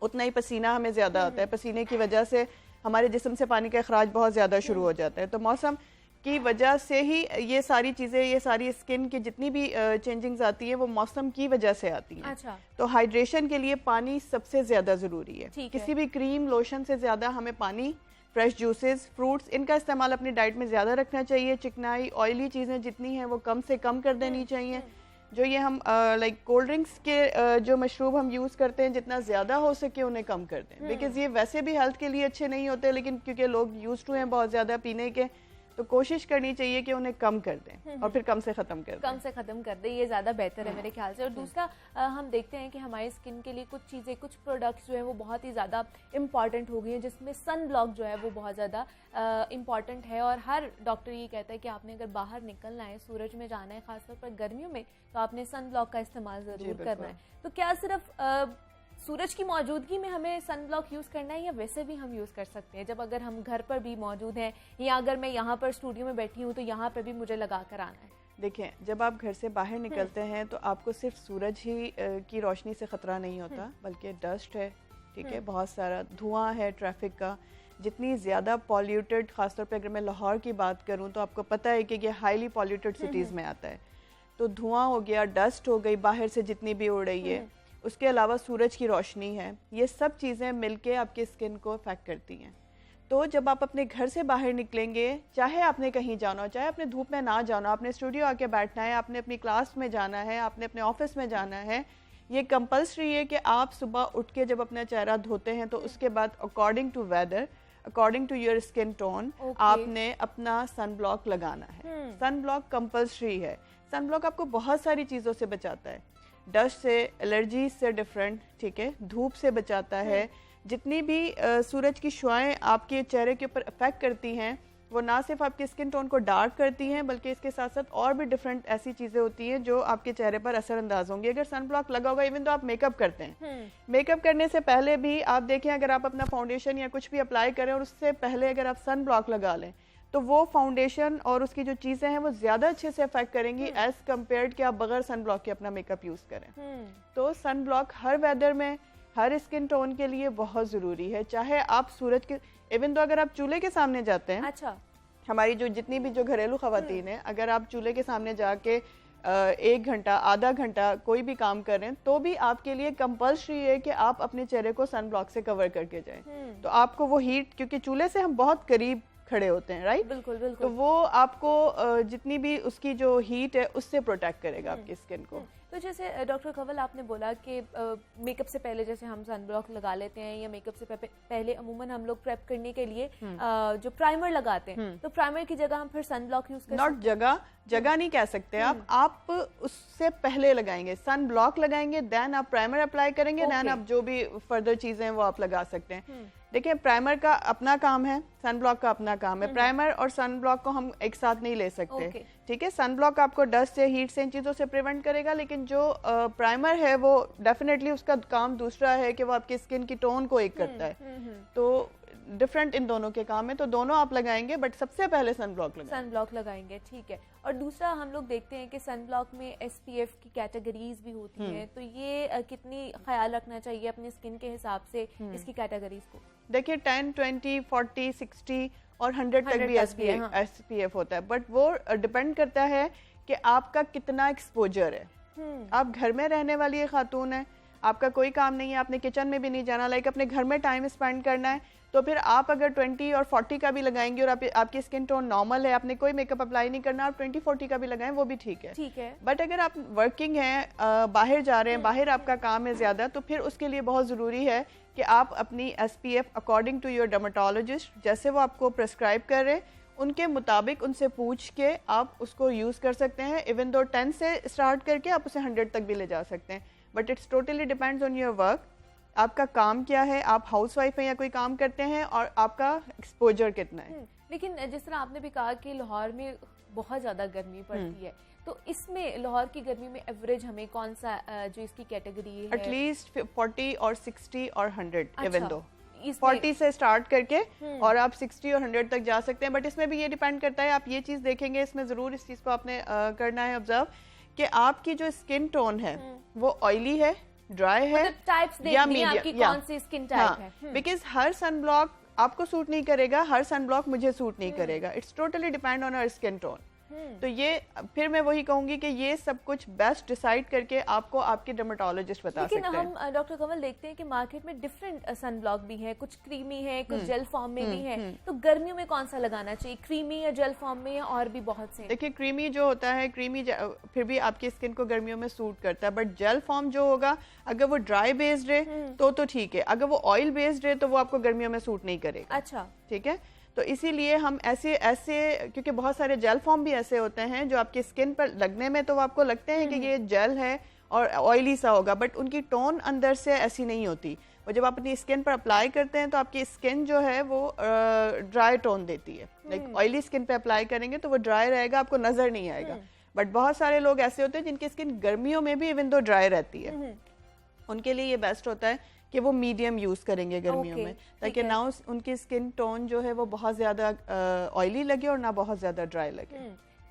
उतना ही पसीना हमें ज़्यादा आता है, पसीने की वजह से हमारे जिस्म से पानी का अखराज बहुत ज़्यादा शुरू हो जाता है। तो मौसम की वजह से ही ये सारी चीज़ें, ये सारी स्किन की जितनी भी चेंजिंग्स आती है वो मौसम की वजह से आती हैं। अच्छा। तो हाइड्रेशन के लिए पानी सबसे ज़्यादा ज़रूरी है। किसी भी क्रीम लोशन से ज़्यादा हमें पानी, फ्रेश जूसेस, फ्रूट्स, इनका इस्तेमाल अपनी डाइट में ज़्यादा रखना चाहिए। चिकनाई, ऑयली चीज़ें जितनी हैं वो कम से कम कर देनी चाहिए। जो ये हम लाइक कोल्ड ड्रिंक्स के जो मशरूब हम यूज़ करते हैं, जितना ज़्यादा हो सके उन्हें कम कर दें, बिकॉज़ ये वैसे भी हेल्थ के लिए अच्छे नहीं होते, लेकिन क्योंकि लोग यूज्ड टू हैं बहुत ज़्यादा पीने के, तो कोशिश करनी चाहिए कि उन्हें कम कर दें और फिर कम से ख़त्म कर दें। कम से ख़त्म कर दें, ये ज़्यादा बेहतर है मेरे ख्याल से। और दूसरा हम देखते हैं कि हमारी स्किन के लिए कुछ चीज़ें, कुछ प्रोडक्ट्स जो है वो बहुत ही ज़्यादा इम्पॉर्टेंट हो गई हैं, जिसमें सन ब्लॉक जो है वो बहुत ज़्यादा इम्पॉर्टेंट है। और हर डॉक्टर ये कहता है कि आपने अगर बाहर निकलना है, सूरज में जाना है, खासतौर पर गर्मियों में, तो आपने सन ब्लॉक का इस्तेमाल ज़रूर करना है। तो क्या सिर्फ सूरज की मौजूदगी में हमें सन ब्लॉक यूज़ करना है, या वैसे भी हम यूज़ कर सकते हैं? जब अगर हम घर पर भी मौजूद हैं, या अगर मैं यहाँ पर स्टूडियो में बैठी हूँ तो यहाँ पर भी मुझे लगा कर आना है? देखें, जब आप घर से बाहर निकलते हैं तो आपको सिर्फ सूरज ही की रोशनी से ख़तरा नहीं होता, बल्कि डस्ट है, ठीक है, बहुत सारा धुआं है ट्रैफिक का। जितनी ज़्यादा पॉल्यूटेड, ख़ासतौर पे अगर मैं लाहौर की बात करूँ तो आपको पता है कि ये हाईली पॉल्यूटेड सिटीज़ में आता है। तो धुआं हो गया, डस्ट हो गई बाहर से जितनी भी उड़ रही है, उसके अलावा सूरज की रोशनी है, ये सब चीज़ें मिलके आपकी स्किन को अफेक्ट करती हैं। तो जब आप अपने घर से बाहर निकलेंगे, चाहे आपने कहीं जाना हो, चाहे आपने धूप में ना जाना, आपने स्टूडियो आके बैठना है, आपने अपनी क्लास में जाना है, आपने अपने ऑफिस में जाना है, ये कंपल्सरी है कि आप सुबह उठ के जब अपना चेहरा धोते हैं तो उसके बाद according to weather, according to your skin tone, आपने अपना सन ब्लॉक लगाना है। सन ब्लॉक कंपल्सरी है। सन ब्लॉक आपको बहुत सारी चीज़ों से बचाता है, डस्ट से, एलर्जी से डिफरेंट, ठीक है, धूप से बचाता है। जितनी भी सूरज की शुआएं आपके चेहरे के ऊपर अफेक्ट करती हैं, वो ना सिर्फ आपकी स्किन टोन को डार्क करती हैं, बल्कि इसके साथ साथ और भी डिफरेंट ऐसी चीज़ें होती हैं जो आपके चेहरे पर असरअंदाज होंगी अगर सन ब्लॉक लगा होगा। इवन तो आप मेकअप करते हैं, मेकअप करने से पहले भी आप देखें, अगर आप अपना फाउंडेशन या कुछ भी अप्लाई करें और उससे पहले अगर आप सन ब्लॉक लगा लें, तो वो फाउंडेशन और उसकी जो चीज़ें हैं वो ज़्यादा अच्छे से अफेक्ट करेंगी एज कम्पेयर्ड कि आप बगैर सन ब्लॉक के अपना मेकअप यूज़ करें। तो सन ब्लॉक हर वेदर में, हर स्किन टोन के लिए बहुत ज़रूरी है। चाहे आप सूरज के, इवन तो अगर आप चूल्हे के सामने जाते हैं, अच्छा, हमारी जो जितनी भी जो घरेलू ख़वातीन हैं, अगर आप चूल्हे के सामने जाके 1 घंटा, आधा घंटा कोई भी काम कर रहे हैं, तो भी आपके लिए कंपल्सरी है कि आप अपने चेहरे को सन ब्लॉक से कवर करके जाएं। तो आपको वो हीट, क्योंकि चूल्हे से हम बहुत करीब खड़े होते हैं, राइट? बिल्कुल बिल्कुल। तो वो आपको जितनी भी उसकी जो हीट है उससे प्रोटेक्ट करेगा आपकी स्किन को। तो जैसे डॉक्टर कंवल आपने बोला कि मेकअप से पहले जैसे हम सन ब्लॉक लगा लेते हैं, या मेकअप से पहले अमूमन हम लोग प्रेप करने के लिए जो प्राइमर लगाते हैं, तो प्राइमर की जगह हम फिर सन ब्लॉक यूज करते हैं? नॉट जगह नहीं कह सकते आप उससे पहले लगाएंगे, सन ब्लॉक लगाएंगे, देन आप प्राइमर अप्लाई करेंगे, देन आप जो भी फर्दर चीजें हैं वो आप लगा सकते हैं। देखिए, प्राइमर का अपना काम है, सन ब्लॉक का अपना काम है। प्राइमर और सन ब्लॉक को हम एक साथ नहीं ले सकते, ठीक है? सन ब्लॉक आपको डस्ट से, हीट से, इन चीज़ों से प्रिवेंट करेगा, लेकिन जो प्राइमर है वो डेफिनेटली उसका काम दूसरा है कि वो आपकी स्किन की टोन को एक करता है। तो डिफरेंट इन दोनों के काम है, तो दोनों आप लगाएंगे, बट सबसे पहले सन ब्लॉक लगाएंगे। सन ब्लॉक लगाएंगे, ठीक है। और दूसरा हम लोग देखते हैं कि सन ब्लॉक में SPF की कैटेगरीज भी होती हैं, तो ये कितनी ख्याल रखना चाहिए अपनी स्किन के हिसाब से इसकी कैटेगरीज को? देखिए, 10, 20, 40, 60 और 100 तक भी SPF होता है, बट वो डिपेंड करता है कि आपका कितना एक्सपोजर है। आप घर में रहने वाली एक खातून है, आपका कोई काम नहीं है, आपने किचन में भी नहीं जाना, लाइक अपने घर में टाइम स्पेंड करना है, तो फिर आप अगर 20 और 40 का भी लगाएंगे और आपकी स्किन टोन नॉर्मल है, आपने कोई मेकअप अप्लाई नहीं करना, आप 20-40 का भी लगाएं वो भी ठीक है। ठीक है। बट अगर आप वर्किंग हैं, बाहर जा रहे हैं, बाहर आपका काम है ज़्यादा, तो फिर उसके लिए बहुत ज़रूरी है कि आप अपनी SPF according to your dermatologist, जैसे वो आपको प्रिस्क्राइब कर रहे हैं उनके मुताबिक उनसे पूछ के आप उसको यूज़ कर सकते हैं। इवन दो 10 से स्टार्ट करके आप उसे 100 तक भी ले जा सकते हैं, but it's totally depends on your work. आपका काम क्या है, आप हाउसवाइफ हैं या कोई काम करते हैं, और आपका एक्सपोजर कितना है। लेकिन जिस तरह आपने भी कहा कि लाहौर में बहुत ज़्यादा गर्मी पड़ती है, तो इसमें लाहौर की गर्मी में एवरेज हमें कौन सा जो इसकी कैटेगरी है? एटलीस्ट 40 और 60 और 100। अच्छा, इवन दो 40 से स्टार्ट करके और आप 60 और 100 तक जा सकते हैं। बट इसमें भी ये डिपेंड करता है, आप ये चीज़ देखेंगे, इसमें ज़रूर इस चीज़ को आपने करना है ऑब्जर्व कि आपकी जो स्किन टोन है वो ऑयली है, ड्राई है, मतलब टाइप्स या देखनी है आपकी कौन सी स्किन टाइप है। बिकॉज हर सन ब्लॉक आपको सूट नहीं करेगा, हर सन ब्लॉक मुझे सूट नहीं करेगा। It's totally depend on our skin tone. तो ये फिर मैं वही कहूंगी कि ये सब कुछ बेस्ट डिसाइड करके आपको आपके डर्मेटोलॉजिस्ट बता सकते हैं। लेकिन हम डॉक्टर कमल देखते हैं कि मार्केट में डिफरेंट सन ब्लॉक भी है, कुछ क्रीमी है, कुछ जेल फॉर्म में भी है, तो गर्मियों में कौन सा लगाना चाहिए, क्रीमी या जेल फॉर्म में, या और भी बहुत से? देखिए क्रीमी जो होता है, क्रीमी फिर भी आपकी स्किन को गर्मियों में सूट करता है, बट जेल फॉर्म जो होगा अगर वो ड्राई बेस्ड है तो ठीक है, अगर वो ऑयल बेस्ड है तो वो आपको गर्मियों में सूट नहीं करेगा। अच्छा, ठीक है। तो इसीलिए हम ऐसे क्योंकि बहुत सारे जेल फॉर्म भी ऐसे होते हैं जो आपकी स्किन पर लगने में तो आपको लगते हैं कि ये जेल है और ऑयली सा होगा, बट उनकी टोन अंदर से ऐसी नहीं होती। वो जब आप अपनी स्किन पर अप्लाई करते हैं तो आपकी स्किन जो है वो ड्राई टोन देती है। लाइक ऑयली स्किन पे अप्लाई करेंगे तो वो ड्राई रहेगा, आपको नजर नहीं आएगा। बट बहुत सारे लोग ऐसे होते हैं जिनकी स्किन गर्मियों में भी इवन दो ड्राई रहती है, उनके लिए ये बेस्ट होता है कि वो मीडियम यूज़ करेंगे गर्मियों में, ताकि ना उनकी स्किन टोन जो है वो बहुत ज़्यादा ऑयली लगे और ना बहुत ज़्यादा ड्राई लगे।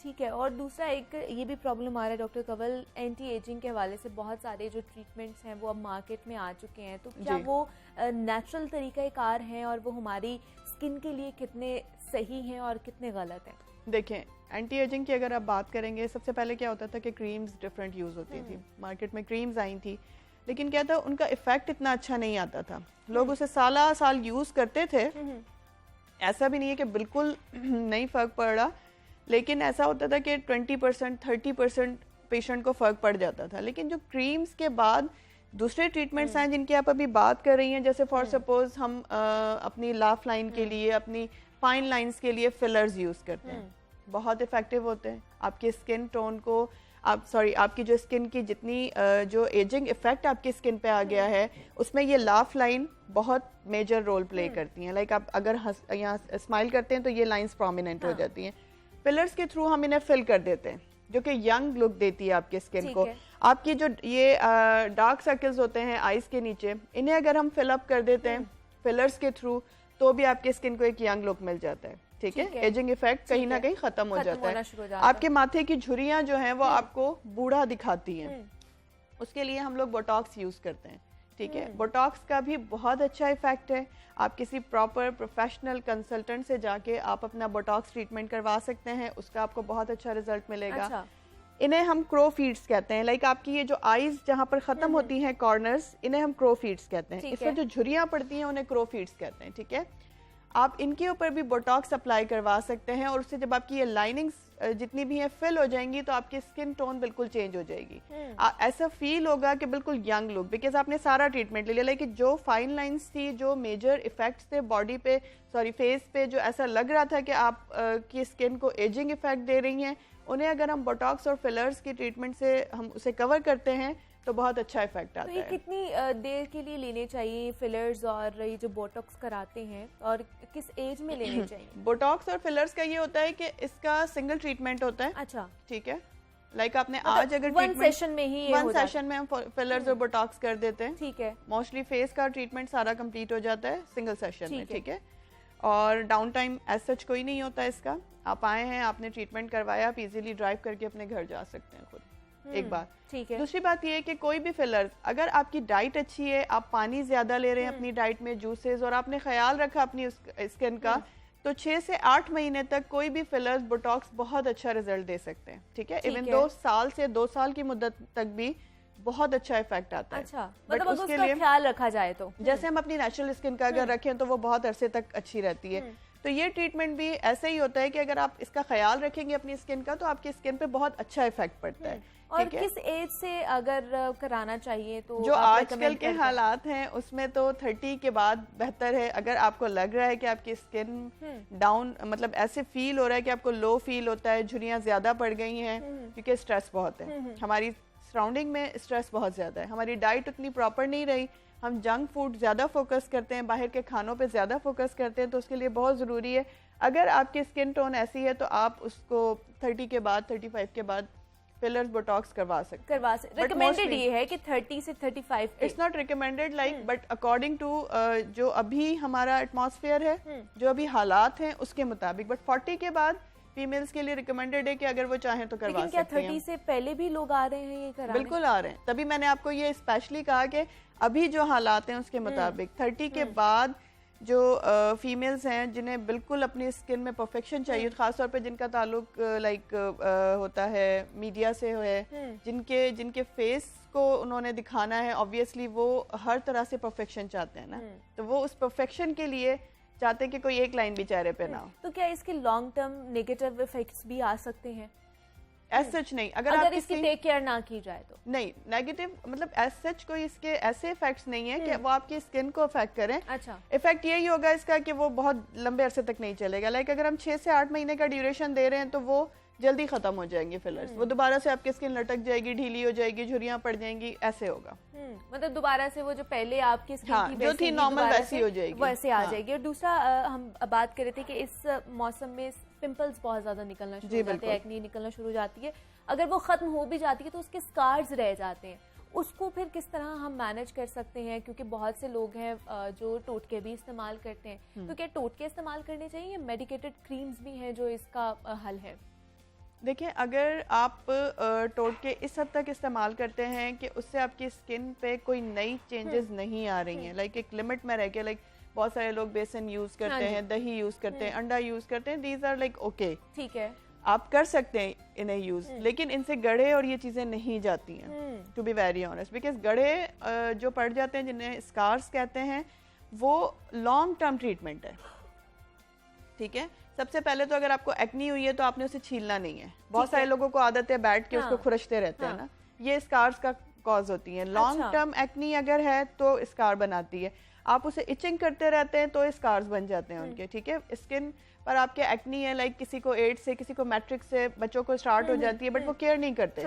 ठीक है। और दूसरा एक ये भी प्रॉब्लम आ रहा है डॉक्टर कंवल, एंटी एजिंग के हवाले से बहुत सारे जो ट्रीटमेंट्स हैं वो अब मार्केट में आ चुके हैं, तो क्या वो नेचुरल तरीक़ाकार हैं और वो हमारी स्किन के लिए कितने सही हैं और कितने गलत हैं? देखें, एंटी एजिंग की अगर आप बात करेंगे, सबसे पहले क्या होता था कि क्रीम्स डिफरेंट यूज़ होती थी, मार्केट में क्रीम्स आई थी, लेकिन क्या था उनका इफेक्ट इतना अच्छा नहीं आता था। लोग उसे साल यूज़ करते थे, ऐसा भी नहीं है कि बिल्कुल नहीं फ़र्क पड़ रहा, लेकिन ऐसा होता था कि 20% 30% पेशेंट को फ़र्क पड़ जाता था। लेकिन जो क्रीम्स के बाद दूसरे ट्रीटमेंट्स हैं जिनकी आप अभी बात कर रही हैं, जैसे फॉर सपोज हम अपनी लाफ लाइन के लिए, अपनी फाइन लाइंस के लिए फिलर्स यूज़ करते हैं, बहुत इफ़ेक्टिव होते हैं। आपकी स्किन टोन को आपकी जो स्किन की जितनी जो एजिंग इफेक्ट आपकी स्किन पे आ गया है उसमें ये लाफ लाइन बहुत मेजर रोल प्ले करती हैं। लाइक आप अगर यहाँ स्माइल करते हैं तो ये लाइंस प्रोमिनेंट हो जाती हैं। फिलर्स के थ्रू हम इन्हें फिल कर देते हैं, जो कि यंग लुक देती है आपकी स्किन को। आपकी जो ये डार्क सर्कल्स होते हैं आईज के नीचे, इन्हें अगर हम फिलअप कर देते हैं फिलर्स के थ्रू तो भी आपकी स्किन को एक यंग लुक मिल जाता है। ठीक है, एजिंग इफेक्ट कहीं ना कहीं खत्म हो जाता है। आपके माथे की झुर्रियां जो हैं वो आपको बूढ़ा दिखाती हैं, उसके लिए हम लोग बोटॉक्स यूज करते हैं। ठीक है, बोटॉक्स का भी बहुत अच्छा इफेक्ट है। आप किसी प्रॉपर प्रोफेशनल कंसल्टेंट से जाके आप अपना बोटॉक्स ट्रीटमेंट करवा सकते हैं, उसका आपको बहुत अच्छा रिजल्ट मिलेगा। अच्छा। इन्हें हम क्रो फीड्स कहते हैं। लाइक आपकी ये जो आईज जहाँ पर खत्म होती हैं कॉर्नर्स, इन्हें हम क्रो फीड्स कहते हैं। इसमें जो झुर्रियां पड़ती हैं उन्हें क्रो फीड्स कहते हैं। ठीक है, आप इनके ऊपर भी बोटॉक्स अप्लाई करवा सकते हैं और उससे जब आपकी ये लाइनिंग्स जितनी भी हैं फिल हो जाएंगी तो आपकी स्किन टोन बिल्कुल चेंज हो जाएगी। ऐसा फील होगा कि बिल्कुल यंग लुक, बिकॉज आपने सारा ट्रीटमेंट ले लिया। लेकिन जो फाइन लाइंस थी, जो मेजर इफेक्ट्स थे बॉडी पे, फेस पे, जो ऐसा लग रहा था कि आप की स्किन को एजिंग इफेक्ट दे रही हैं, उन्हें अगर हम बोटॉक्स और फिलर्स की ट्रीटमेंट से हम उसे कवर करते हैं तो बहुत अच्छा इफेक्ट आता है। तो ये कितनी देर के लिए लेने चाहिए फिलर्स और ये जो बोटॉक्स कराते हैं, और किस एज में लेने चाहिए? बोटॉक्स और फिलर्स का ये होता है कि इसका सिंगल ट्रीटमेंट होता है। अच्छा, ठीक है, लाइक आपने आज अगर वन सेशन में ही वन सेशन में हम फिलर्स और बोटॉक्स कर देते हैं। ठीक है, मोस्टली फेस का ट्रीटमेंट सारा कंप्लीट हो जाता है सिंगल सेशन में। ठीक है, और डाउन टाइम एज सच कोई नहीं होता इसका। आप आए हैं, आपने ट्रीटमेंट करवाया, आप इजीली ड्राइव करके अपने घर जा सकते हैं खुद। एक बात। ठीक है। दूसरी बात ये है कि कोई भी फिलर, अगर आपकी डाइट अच्छी है, आप पानी ज्यादा ले रहे हैं अपनी डाइट में, जूसेस, और आपने ख्याल रखा अपनी स्किन का, तो 6 से 8 महीने तक कोई भी फिलर्स बोटॉक्स बहुत अच्छा रिजल्ट दे सकते हैं। ठीक है, इवन 2 साल से 2 साल की मुद्दत तक भी बहुत अच्छा इफेक्ट आता है। अच्छा, But मतलब अगर उसके उसका लिए ख्याल रखा जाए तो जैसे हम अपनी नेचुरल स्किन का अगर रखें तो वो बहुत अरसे तक अच्छी रहती है। तो ये ट्रीटमेंट भी ऐसा ही होता है कि अगर आप इसका ख्याल रखेंगे अपनी स्किन का तो आपकी स्किन पे बहुत अच्छा इफेक्ट पड़ता है। और किस एज से अगर कराना चाहिए तो जो आप आजकल recommend के करते हैं? हालात हैं उसमें तो 30 के बाद बेहतर है। अगर आपको लग रहा है कि आपकी स्किन डाउन, मतलब ऐसे फील हो रहा है कि आपको लो फील होता है, झुर्रियाँ ज्यादा पड़ गई हैं क्योंकि स्ट्रेस बहुत है, हमारी सराउंडिंग में स्ट्रेस बहुत ज्यादा है, हमारी डाइट उतनी प्रॉपर नहीं रही, हम जंक फूड ज़्यादा फोकस करते हैं, बाहर के खानों पे ज़्यादा फोकस करते हैं, तो उसके लिए बहुत ज़रूरी है अगर आपकी स्किन टोन ऐसी है तो आप उसको 30 के बाद 35 के बाद फिलर्स बोटॉक्स करवा सकते हैं। रिकमेंडेड ये है कि 30 से 35 it's not recommended like, but according to जो अभी हमारा एटमॉस्फेयर है, जो अभी हालात हैं उसके मुताबिक, बट 40 के बाद फीमेल्स के लिए रिकमेंडेड है कि अगर वो चाहें तो करवा सकते हैं। क्या 30 से पहले भी लोग आ रहे हैं ये कराने? बिल्कुल आ रहे हैं, तभी मैंने आपको ये स्पेशली कहा कि अभी जो हालात हैं उसके मुताबिक 30 के बाद जो फीमेल्स हैं जिन्हें बिल्कुल अपनी स्किन में परफेक्शन चाहिए, खासतौर पे जिनका ताल्लुक लाइक होता है मीडिया से है, जिनके फेस को उन्होंने दिखाना है, ऑब्वियसली वो हर तरह से परफेक्शन चाहते हैं ना, तो वो उस परफेक्शन के लिए चाहते हैं कि कोई एक लाइन भी चेहरे पे ना हो। तो क्या इसके लॉन्ग टर्म नेगेटिव इफेक्ट्स भी आ सकते हैं? एज सच नहीं, अगर इसकी टेक केयर ना की जाए तो नहीं, नेगेटिव मतलब एज सच कोई इसके ऐसे इफेक्ट्स नहीं है कि वो आपकी स्किन को अफेक्ट करें। अच्छा, इफेक्ट यही होगा इसका कि वो बहुत लंबे अरसे तक नहीं चलेगा। लाइक अगर हम 6 से 8 महीने का ड्यूरेशन दे रहे हैं तो वो जल्दी खत्म हो जाएंगे फिलर्स, वो दोबारा से आपकी स्किन लटक जाएगी, ढीली हो जाएगी, झुर्रियां पड़ जाएंगी, ऐसे होगा। मतलब दोबारा से वो जो पहले आपकी स्किन हाँ, की जो थी नॉर्मल वैसी हो जाएगी, वैसे आ जाएगी। और दूसरा हम बात कर रहे थे कि इस मौसम में पिंपल्स बहुत ज्यादा निकलना शुरू हो जाते हैं, एक्ने निकलना शुरू हो जाती है, अगर वो खत्म हो भी जाती है तो उसके स्कार्स रह जाते हैं, उसको फिर किस तरह हम मैनेज कर सकते हैं? क्योंकि बहुत से लोग हैं जो टोटके भी इस्तेमाल करते हैं, तो क्या टोटके इस्तेमाल करने चाहिए? मेडिकेटेड क्रीम्स भी हैं जो इसका हल है? देखिए, अगर आप टोटके इस हद तक इस्तेमाल करते हैं कि उससे आपकी स्किन पे कोई नई चेंजेस नहीं आ रही हैं, लाइक एक लिमिट में रह के, लाइक बहुत सारे लोग बेसन यूज करते हैं, दही यूज करते हैं, अंडा यूज करते हैं, दीज आर लाइक ओके, ठीक है, आप कर सकते हैं इन्हें यूज, लेकिन इनसे गड़े और ये चीजें नहीं जाती हैं, to be very honest, because गड़े जो पड़ जाते हैं जिन्हें स्कार्स कहते हैं, वो लॉन्ग टर्म ट्रीटमेंट है। ठीक है, सबसे पहले तो अगर आपको एक्नी हुई है तो आपने उसे छीलना नहीं है। बहुत सारे लोगों को आदत है बैठ के उसको खुरचते रहते हैं ना, ये स्कार्स का कॉज होती है। लॉन्ग टर्म एक्नी अगर है तो स्कार बनाती है, आप उसे इचिंग करते रहते हैं तो स्कार्स बन जाते हैं उनके। ठीक है, स्किन पर आपके एक्नी है, लाइक किसी को एड्स से, किसी को मैट्रिक्स से बच्चों को स्टार्ट हो जाती है, बट वो केयर नहीं करते।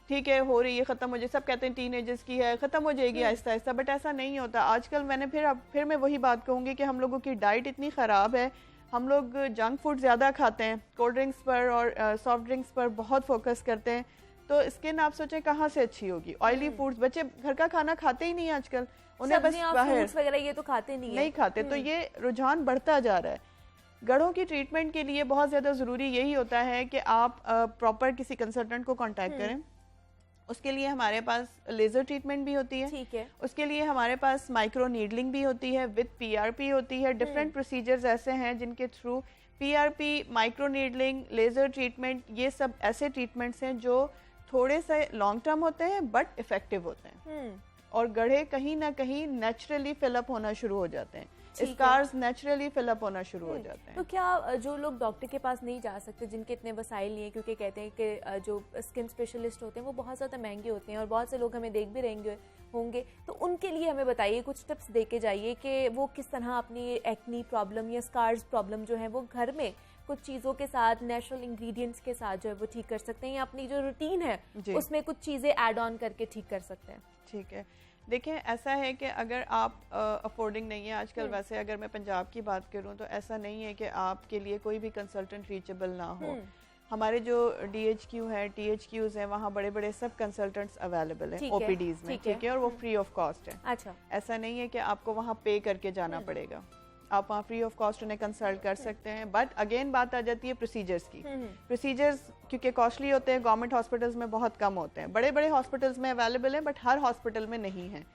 ठीक है, हो रही है, खत्म हो जाए, सब कहते हैं टीनेजर्स की है, खत्म हो जाएगी आहिस्ता आहिस्ता, बट ऐसा नहीं होता। आजकल मैंने फिर मैं वही बात कहूंगी कि हम लोगों की डाइट इतनी खराब है, हम लोग जंक फूड ज़्यादा खाते हैं, कोल्ड ड्रिंक्स पर और सॉफ्ट ड्रिंक्स पर बहुत फोकस करते हैं, तो स्किन आप सोचें कहाँ से अच्छी होगी। ऑयली फूड्स, बच्चे घर का खाना खाते ही नहीं आजकल, उन्हें बस बाहर वगैरह ये तो खाते नहीं खाते, तो ये रुझान बढ़ता जा रहा है। गड़ों की ट्रीटमेंट के लिए बहुत ज़्यादा ज़रूरी यही होता है कि आप प्रॉपर किसी कंसल्टेंट को कांटेक्ट करें। उसके लिए हमारे पास लेज़र ट्रीटमेंट भी होती है, ठीक है, उसके लिए हमारे पास माइक्रो नीडलिंग भी होती है, विद पीआरपी होती है। डिफरेंट प्रोसीजर्स ऐसे हैं जिनके through PRP, micro needling, laser treatment, ये सब ऐसे ट्रीटमेंट्स हैं जो थोड़े से लॉन्ग टर्म होते हैं बट इफेक्टिव होते हैं, और गढ़े कहीं ना कहीं नेचुरली फिलअप होना शुरू हो जाते हैं, स्कार्स नेचुरली फिलअप होना शुरू हो जाते हैं। तो क्या जो लोग डॉक्टर के पास नहीं जा सकते, जिनके इतने वसाइल नहीं है, क्योंकि कहते हैं कि जो स्किन स्पेशलिस्ट होते हैं वो बहुत ज़्यादा महंगे होते हैं और बहुत से लोग हमें देख भी रहेंगे होंगे, तो उनके लिए हमें बताइए, कुछ टिप्स दे के जाइए कि वो किस तरह अपनी एक्नी प्रॉब्लम या स्कार्स प्रॉब्लम जो है वो घर में कुछ चीज़ों के साथ, नेचुरल इंग्रेडिएंट्स के साथ जो है वो ठीक कर सकते हैं, या अपनी जो रूटीन है उसमें कुछ चीज़ें ऐड ऑन करके ठीक कर सकते हैं। ठीक है, देखिए ऐसा है कि अगर आप अफोर्डिंग नहीं है आजकल, वैसे अगर मैं पंजाब की बात करूं तो ऐसा नहीं है कि आपके लिए कोई भी कंसल्टेंट रीचेबल ना हो। हमारे जो DHQ है, THQs हैं, वहाँ बड़े बड़े सब कंसल्टेंट्स अवेलेबल हैं OPDs में, ठीक है, और वो फ्री ऑफ कॉस्ट है। अच्छा, ऐसा नहीं है कि आपको वहाँ पे करके जाना पड़ेगा, आप वहाँ फ्री ऑफ कॉस्ट उन्हें कंसल्ट कर सकते हैं। बट अगेन बात आ जाती है प्रोसीजर्स की। प्रोसीजर्स क्योंकि कॉस्टली होते हैं, गवर्नमेंट हॉस्पिटल्स में बहुत कम होते हैं, बड़े बड़े हॉस्पिटल्स में अवेलेबल हैं बट हर हॉस्पिटल में नहीं है।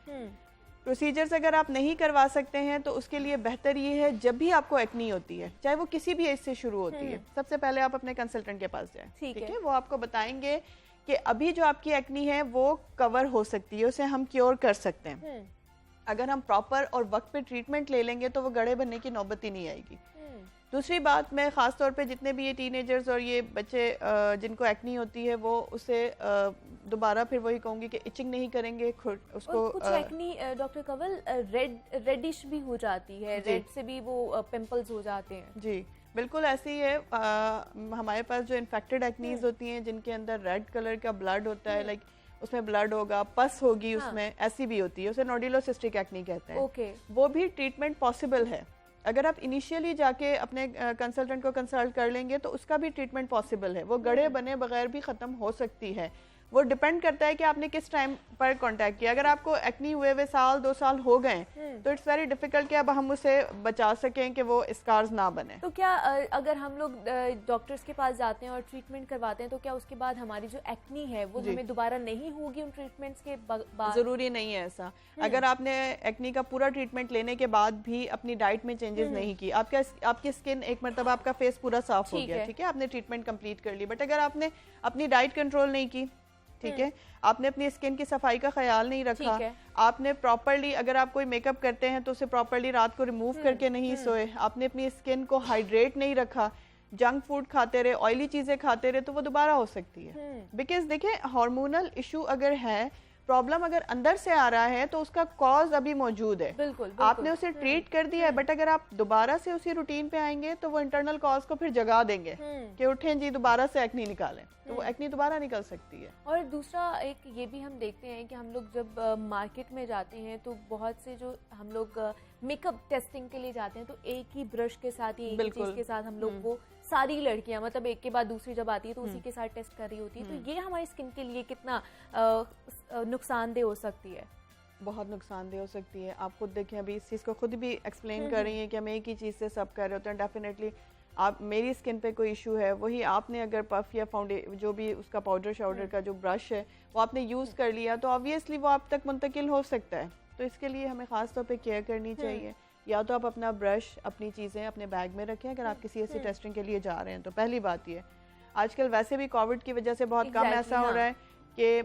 प्रोसीजर्स अगर आप नहीं करवा सकते हैं तो उसके लिए बेहतर ये है, जब भी आपको एक्नी होती है, चाहे वो किसी भी एज से शुरू होती है, सबसे पहले आप अपने कंसल्टेंट के पास जाएं। ठीक है, वो आपको बताएंगे कि अभी जो आपकी एक्नी है वो कवर हो सकती है, उसे हम क्योर कर सकते हैं। अगर हम प्रॉपर और वक्त पे ट्रीटमेंट ले लेंगे तो वो गड़े बनने की नौबत ही नहीं आएगी। दूसरी बात, मैं ख़ास तौर पे जितने भी ये टीनेजर्स और ये बच्चे जिनको एक्नी होती है वो उसे दोबारा फिर वही कहूँगी कि इचिंग नहीं करेंगे उसको। और कुछ एक्नी डॉक्टर कंवल रेडिश भी हो जाती है, रेड से भी वो पिंपल्स हो जाते हैं। जी बिल्कुल ऐसे ही है। हमारे पास जो इन्फेक्टेड एक्नीज होती हैं जिनके अंदर रेड कलर का ब्लड होता है, लाइक उसमें ब्लड होगा, पस होगी, उसमें ऐसी भी होती है, उसे नोडुलोसिस्टिक एक्नी कहते हैं। वो भी ट्रीटमेंट पॉसिबल है। अगर आप इनिशियली जाके अपने कंसल्टेंट को कंसल्ट कर लेंगे तो उसका भी ट्रीटमेंट पॉसिबल है, वो गड़े बने बगैर भी ख़त्म हो सकती है। वो डिपेंड करता है कि आपने किस टाइम पर कांटेक्ट किया। अगर आपको एक्नी हुए हुए 1-2 साल हो गए तो इट्स वेरी डिफिकल्ट कि अब हम उसे बचा सकें कि वो स्कार्स ना बने। तो क्या अगर हम लोग डॉक्टर्स के पास जाते हैं और ट्रीटमेंट करवाते हैं तो क्या उसके बाद हमारी जो एक्नी है वो हमें दोबारा नहीं होगी उन ट्रीटमेंट्स के बाद? जरूरी नहीं है ऐसा। अगर आपने एक्नी का पूरा ट्रीटमेंट लेने के बाद भी अपनी डाइट में चेंजेस नहीं की, आपकी स्किन एक मरतबा आपका फेस पूरा साफ हो गया, ठीक है, आपने ट्रीटमेंट कंप्लीट कर ली, बट अगर आपने अपनी डाइट कंट्रोल नहीं की, ठीक है, आपने अपनी स्किन की सफाई का ख्याल नहीं रखा, आपने प्रॉपर्ली, अगर आप कोई मेकअप करते हैं तो उसे प्रॉपर्ली रात को रिमूव करके नहीं सोए, आपने अपनी स्किन को हाइड्रेट नहीं रखा, जंक फूड खाते रहे, ऑयली चीजें खाते रहे, तो वो दोबारा हो सकती है। बिकॉज देखिए हार्मोनल इशू अगर है, प्रॉब्लम अगर अंदर से आ रहा है तो उसका कॉज अभी मौजूद है। बिल्कुल, आपने उसे ट्रीट कर दिया है, बट अगर आप दोबारा से उसी रूटीन पे आएंगे तो वो इंटरनल कॉज को फिर जगा देंगे कि उठें जी दोबारा से एक्नी निकालें, तो वो एक्नी दोबारा निकल सकती है। और दूसरा एक ये भी हम देखते हैं कि हम लोग जब मार्केट में जाते हैं तो बहुत से जो हम लोग मेकअप टेस्टिंग के लिए जाते हैं तो एक ही ब्रश के साथ ही एक ही चीज के साथ हम लोग वो सारी लड़कियां मतलब एक के बाद दूसरी जब आती है तो उसी के साथ टेस्ट कर रही होती है, तो ये हमारी स्किन के लिए कितना नुकसानदेह हो सकती है? बहुत नुकसानदेह हो सकती है। आप खुद देखें, अभी इस चीज़ को खुद भी एक्सप्लेन कर रही हैं कि हम एक ही चीज़ से सब कर रहे होते हैं। डेफिनेटली आप, मेरी स्किन पे कोई इशू है, वही आपने अगर पफ या जो भी उसका पाउडर शाउडर का जो ब्रश है वो आपने यूज़ कर लिया तो ऑब्वियसली वो आप तक मुंतकिल हो सकता है। तो इसके लिए हमें ख़ास तौर पे केयर करनी चाहिए। या तो आप अपना ब्रश, अपनी चीज़ें अपने बैग में रखें अगर आप किसी ऐसी टेस्टिंग के लिए जा रहे हैं तो। पहली बात ये, आजकल वैसे भी कोविड की वजह से बहुत कम ऐसा हो रहा है कि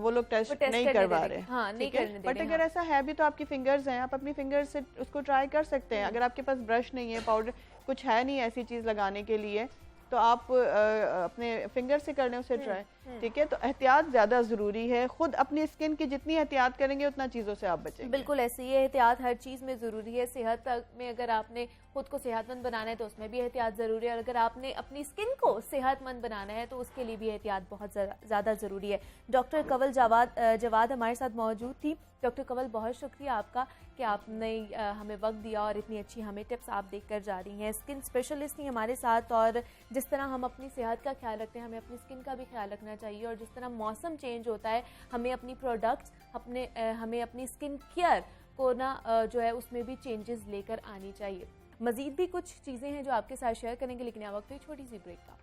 वो लोग टेस्ट नहीं करवा रहे, बट अगर ऐसा है भी तो आपकी फिंगर्स हैं, आप अपनी फिंगर्स से उसको ट्राई कर सकते हैं। अगर आपके पास ब्रश नहीं है, पाउडर कुछ है नहीं ऐसी चीज़ लगाने के लिए, तो आप अपने फिंगर से कर लें उसे ट्राई, ठीक है। तो एहतियात ज़्यादा ज़रूरी है। खुद अपनी स्किन की जितनी एहतियात करेंगे उतना चीज़ों से आप बचेंगे। बिल्कुल ऐसे ही एहतियात हर चीज़ में ज़रूरी है। सेहत में अगर आपने खुद को सेहतमंद बनाना है तो उसमें भी एहतियात ज़रूरी है, और अगर आपने अपनी स्किन को सेहतमंद बनाना है तो उसके लिए भी एहतियात बहुत ज़्यादा ज़रूरी है। डॉक्टर कंवल जवाद हमारे साथ मौजूद थी। डॉक्टर कंवल, बहुत शुक्रिया आपका कि आपने हमें वक्त दिया और इतनी अच्छी हमें टिप्स आप देकर जा रही हैं। स्किन स्पेशलिस्ट थी हमारे साथ, और जिस तरह हम अपनी सेहत का ख्याल रखते हैं हमें अपनी स्किन का भी ख्याल रखना चाहिए, और जिस तरह मौसम चेंज होता है हमें अपनी प्रोडक्ट्स हमें अपनी स्किन केयर को ना जो है उसमें भी चेंजेस लेकर आनी चाहिए। मज़ीद भी कुछ चीज़ें हैं जो आपके साथ शेयर करेंगे, लेकिन यहाँ वक्त एक छोटी सी ब्रेक का।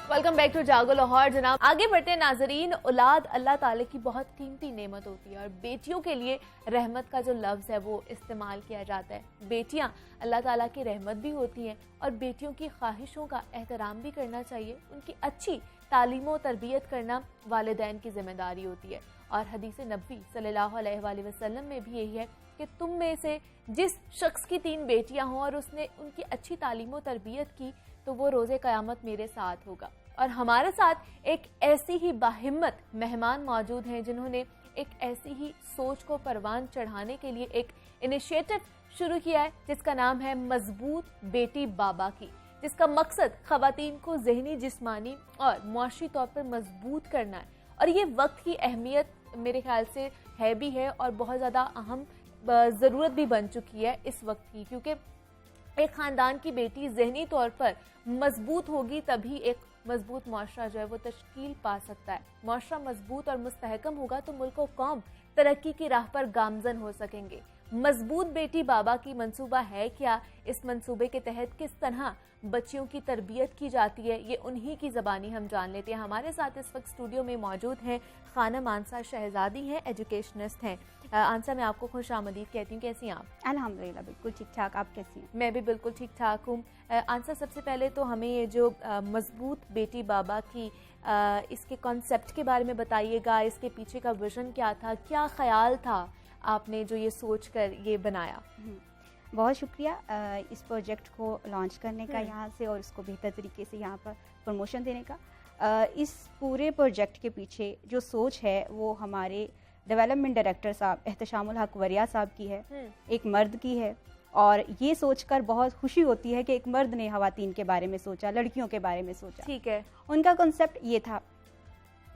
वेलकम बैक टू जागो लाहौर। जनाब आगे बढ़ते हैं नाजरीन। औलाद अल्लाह ताला की बहुत कीमती नेमत होती है, और बेटियों के लिए रहमत का जो लफ्ज़ है वो इस्तेमाल किया जाता है। बेटियां अल्लाह ताला की रहमत भी होती हैं, और बेटियों की ख्वाहिशों का एहतराम भी करना चाहिए। उनकी अच्छी तालीम और तरबियत करना वालिदैन की जिम्मेदारी होती है, और हदीस नबी सल्लल्लाहु अलैहि वसल्लम में भी यही है कि तुम में से जिस शख्स की 3 बेटियां हों और उसने उनकी अच्छी तालीम और तरबियत की तो वो रोज़े क़यामत मेरे साथ होगा। और हमारे साथ एक ऐसी ही बाहिम्मत मेहमान मौजूद हैं जिन्होंने एक ऐसी ही सोच को परवान चढ़ाने के लिए एक इनिशिएटिव शुरू किया है जिसका नाम है मजबूत बेटी बाबा की, जिसका मकसद ख़वातीन को ज़हनी, जिस्मानी और मुआशी तौर पर मजबूत करना है। और ये वक्त की अहमियत मेरे ख्याल से है भी है, और बहुत ज़्यादा अहम ज़रूरत भी बन चुकी है इस वक्त की, क्योंकि एक ख़ानदान की बेटी ज़हनी तौर पर मजबूत होगी तभी एक मजबूत माशरा जो है वो तश्कील पा सकता है। माशरा मजबूत और मुस्तहकम होगा तो मुल्क और कौम तरक्की की राह पर गामजन हो सकेंगे। मजबूत बेटी बाबा की मंसूबा है क्या? इस मंसूबे के तहत किस तरह बच्चियों की तरबियत की जाती है, ये उन्हीं की ज़बानी हम जान लेते हैं। हमारे साथ इस वक्त स्टूडियो में मौजूद हैं खानम आंसा शहजादी हैं, एजुकेशनिस्ट हैं। आंसा, मैं आपको खुश आमदीद कहती हूँ, कैसी हैं आप? अल्हम्दुलिल्लाह बिल्कुल ठीक ठाक, आप कैसी हैं? मैं भी बिल्कुल ठीक ठाक हूँ। आंसा, सबसे पहले तो हमें ये जो मजबूत बेटी बाबा की इसके कॉन्सेप्ट के बारे में बताइएगा। इसके पीछे का विजन क्या था, क्या ख्याल था आपने जो ये सोच कर ये बनाया? बहुत शुक्रिया इस प्रोजेक्ट को लॉन्च करने का यहाँ से, और इसको बेहतर तरीके से यहाँ पर प्रमोशन देने का। इस पूरे प्रोजेक्ट के पीछे जो सोच है वो हमारे डेवलपमेंट डायरेक्टर साहब एहतशामुल हक वरिया साहब की है, एक मर्द की है। और ये सोचकर बहुत खुशी होती है कि एक मर्द ने ख़वातीन के बारे में सोचा, लड़कियों के बारे में सोचा। ठीक है। उनका कॉन्सेप्ट ये था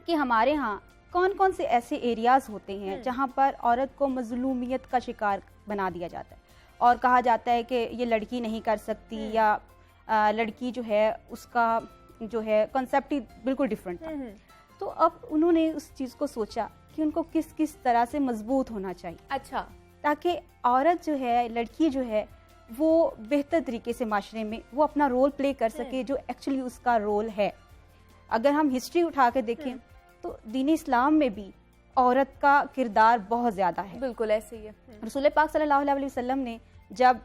कि हमारे यहाँ कौन कौन से ऐसे एरियाज़ होते हैं जहाँ पर औरत को मजलूमियत का शिकार बना दिया जाता है और कहा जाता है कि ये लड़की नहीं कर सकती, या लड़की जो है उसका जो है कॉन्सेप्ट ही बिल्कुल डिफरेंट था। तो अब उन्होंने उस चीज़ को सोचा कि उनको किस किस तरह से मजबूत होना चाहिए। अच्छा। ताकि औरत जो है, लड़की जो है, वो बेहतर तरीके से माशरे में वो अपना रोल प्ले कर सके जो एक्चुअली उसका रोल है। अगर हम हिस्ट्री उठा के देखें तो दीन इस्लाम में भी औरत का किरदार बहुत ज़्यादा है। बिल्कुल ऐसे ही है। रसूल पाक सल्लल्लाहु अलैहि वसल्लम ने जब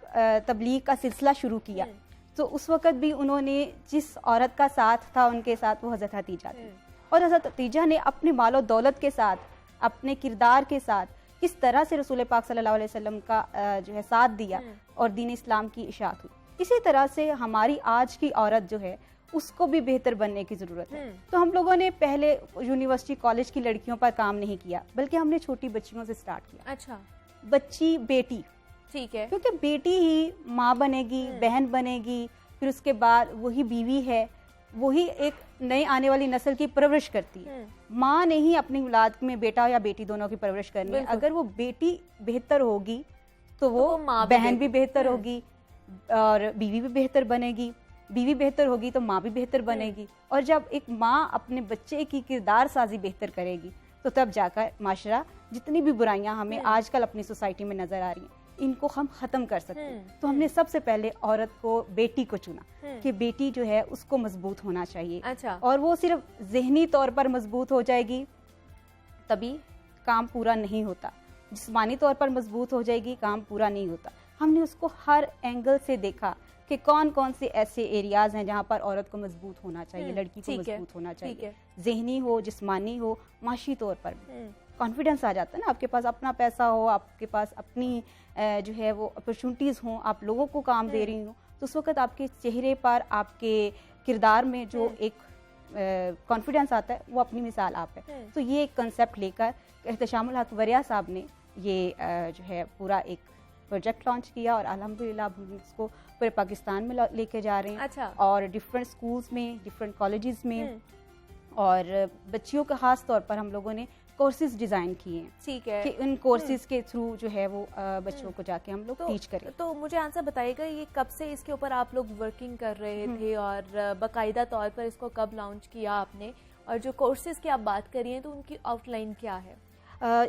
तबलीग का सिलसिला शुरू किया तो उस वक़्त भी उन्होंने जिस औरत का साथ था उनके साथ वो हज़रत हतीजा थी। और हज़रत हतीजा ने अपने मालो दौलत के साथ, अपने किरदार के साथ किस तरह से रसूल पाक सल्लल्लाहु अलैहि वसल्लम का जो है साथ दिया और दीन इस्लाम की इशाअत हुई। इसी तरह से हमारी आज की औरत जो है उसको भी बेहतर बनने की ज़रूरत है। तो हम लोगों ने पहले यूनिवर्सिटी कॉलेज की लड़कियों पर काम नहीं किया, बल्कि हमने छोटी बच्चियों से स्टार्ट किया। अच्छा। बच्ची, बेटी, ठीक है। क्योंकि बेटी ही माँ बनेगी, बहन बनेगी, फिर उसके बाद वही बीवी है, वही एक नई आने वाली नस्ल की परवरिश करती है। माँ ने ही अपनी औलाद में बेटा या बेटी दोनों की परवरिश करनी है। अगर वो बेटी बेहतर होगी तो वो बहन भी बेहतर होगी और बीवी भी बेहतर बनेगी, बीवी बेहतर होगी तो माँ भी बेहतर बनेगी। और जब एक माँ अपने बच्चे की किरदार साजी बेहतर करेगी तो तब जाकर माशरा, जितनी भी बुराइयां हमें आजकल अपनी सोसाइटी में नजर आ रही हैं, इनको हम ख़त्म कर सकते हैं। तो हमने सबसे पहले औरत को, बेटी को चुना कि बेटी जो है उसको मजबूत होना चाहिए। अच्छा। और वो सिर्फ जहनी तौर पर मजबूत हो जाएगी तभी काम पूरा नहीं होता, जिस्मानी तौर पर मजबूत हो जाएगी काम पूरा नहीं होता। हमने उसको हर एंगल से देखा कि कौन कौन से ऐसे एरियाज हैं जहाँ पर औरत को मजबूत होना चाहिए, लड़की को मजबूत होना चाहिए, जहनी हो, जिस्मानी हो, माशी तौर पर कॉन्फिडेंस आ जाता है ना। आपके पास अपना पैसा हो, आपके पास अपनी जो है वो अपॉर्चुनिटीज़ हों, आप लोगों को काम दे रही हो, तो उस वक्त आपके चेहरे पर, आपके किरदार में जो एक कॉन्फिडेंस आता है वो अपनी मिसाल आप है। तो ये एक कंसेप्ट लेकर एहतशामुल हक वरिया साहब ने ये जो है पूरा एक प्रोजेक्ट लॉन्च किया और अल्हम्दुलिल्लाह हम इसको पूरे पाकिस्तान में लेके जा रहे हैं। अच्छा। और डिफरेंट स्कूल्स में, डिफरेंट कॉलेजेस में, और बच्चियों का खास तौर पर हम लोगों ने कोर्सेज डिज़ाइन किए हैं। ठीक है। कि उन कोर्सेज के थ्रू जो है वो बच्चों को जाके हम लोग टीच करें। तो मुझे आंसर बताइएगा, ये कब से इसके ऊपर आप लोग वर्किंग कर रहे थे और बाकायदा तौर पर इसको कब लॉन्च किया आपने, और जो कोर्सेज की आप बात करी हैं तो उनकी आउटलाइन क्या है?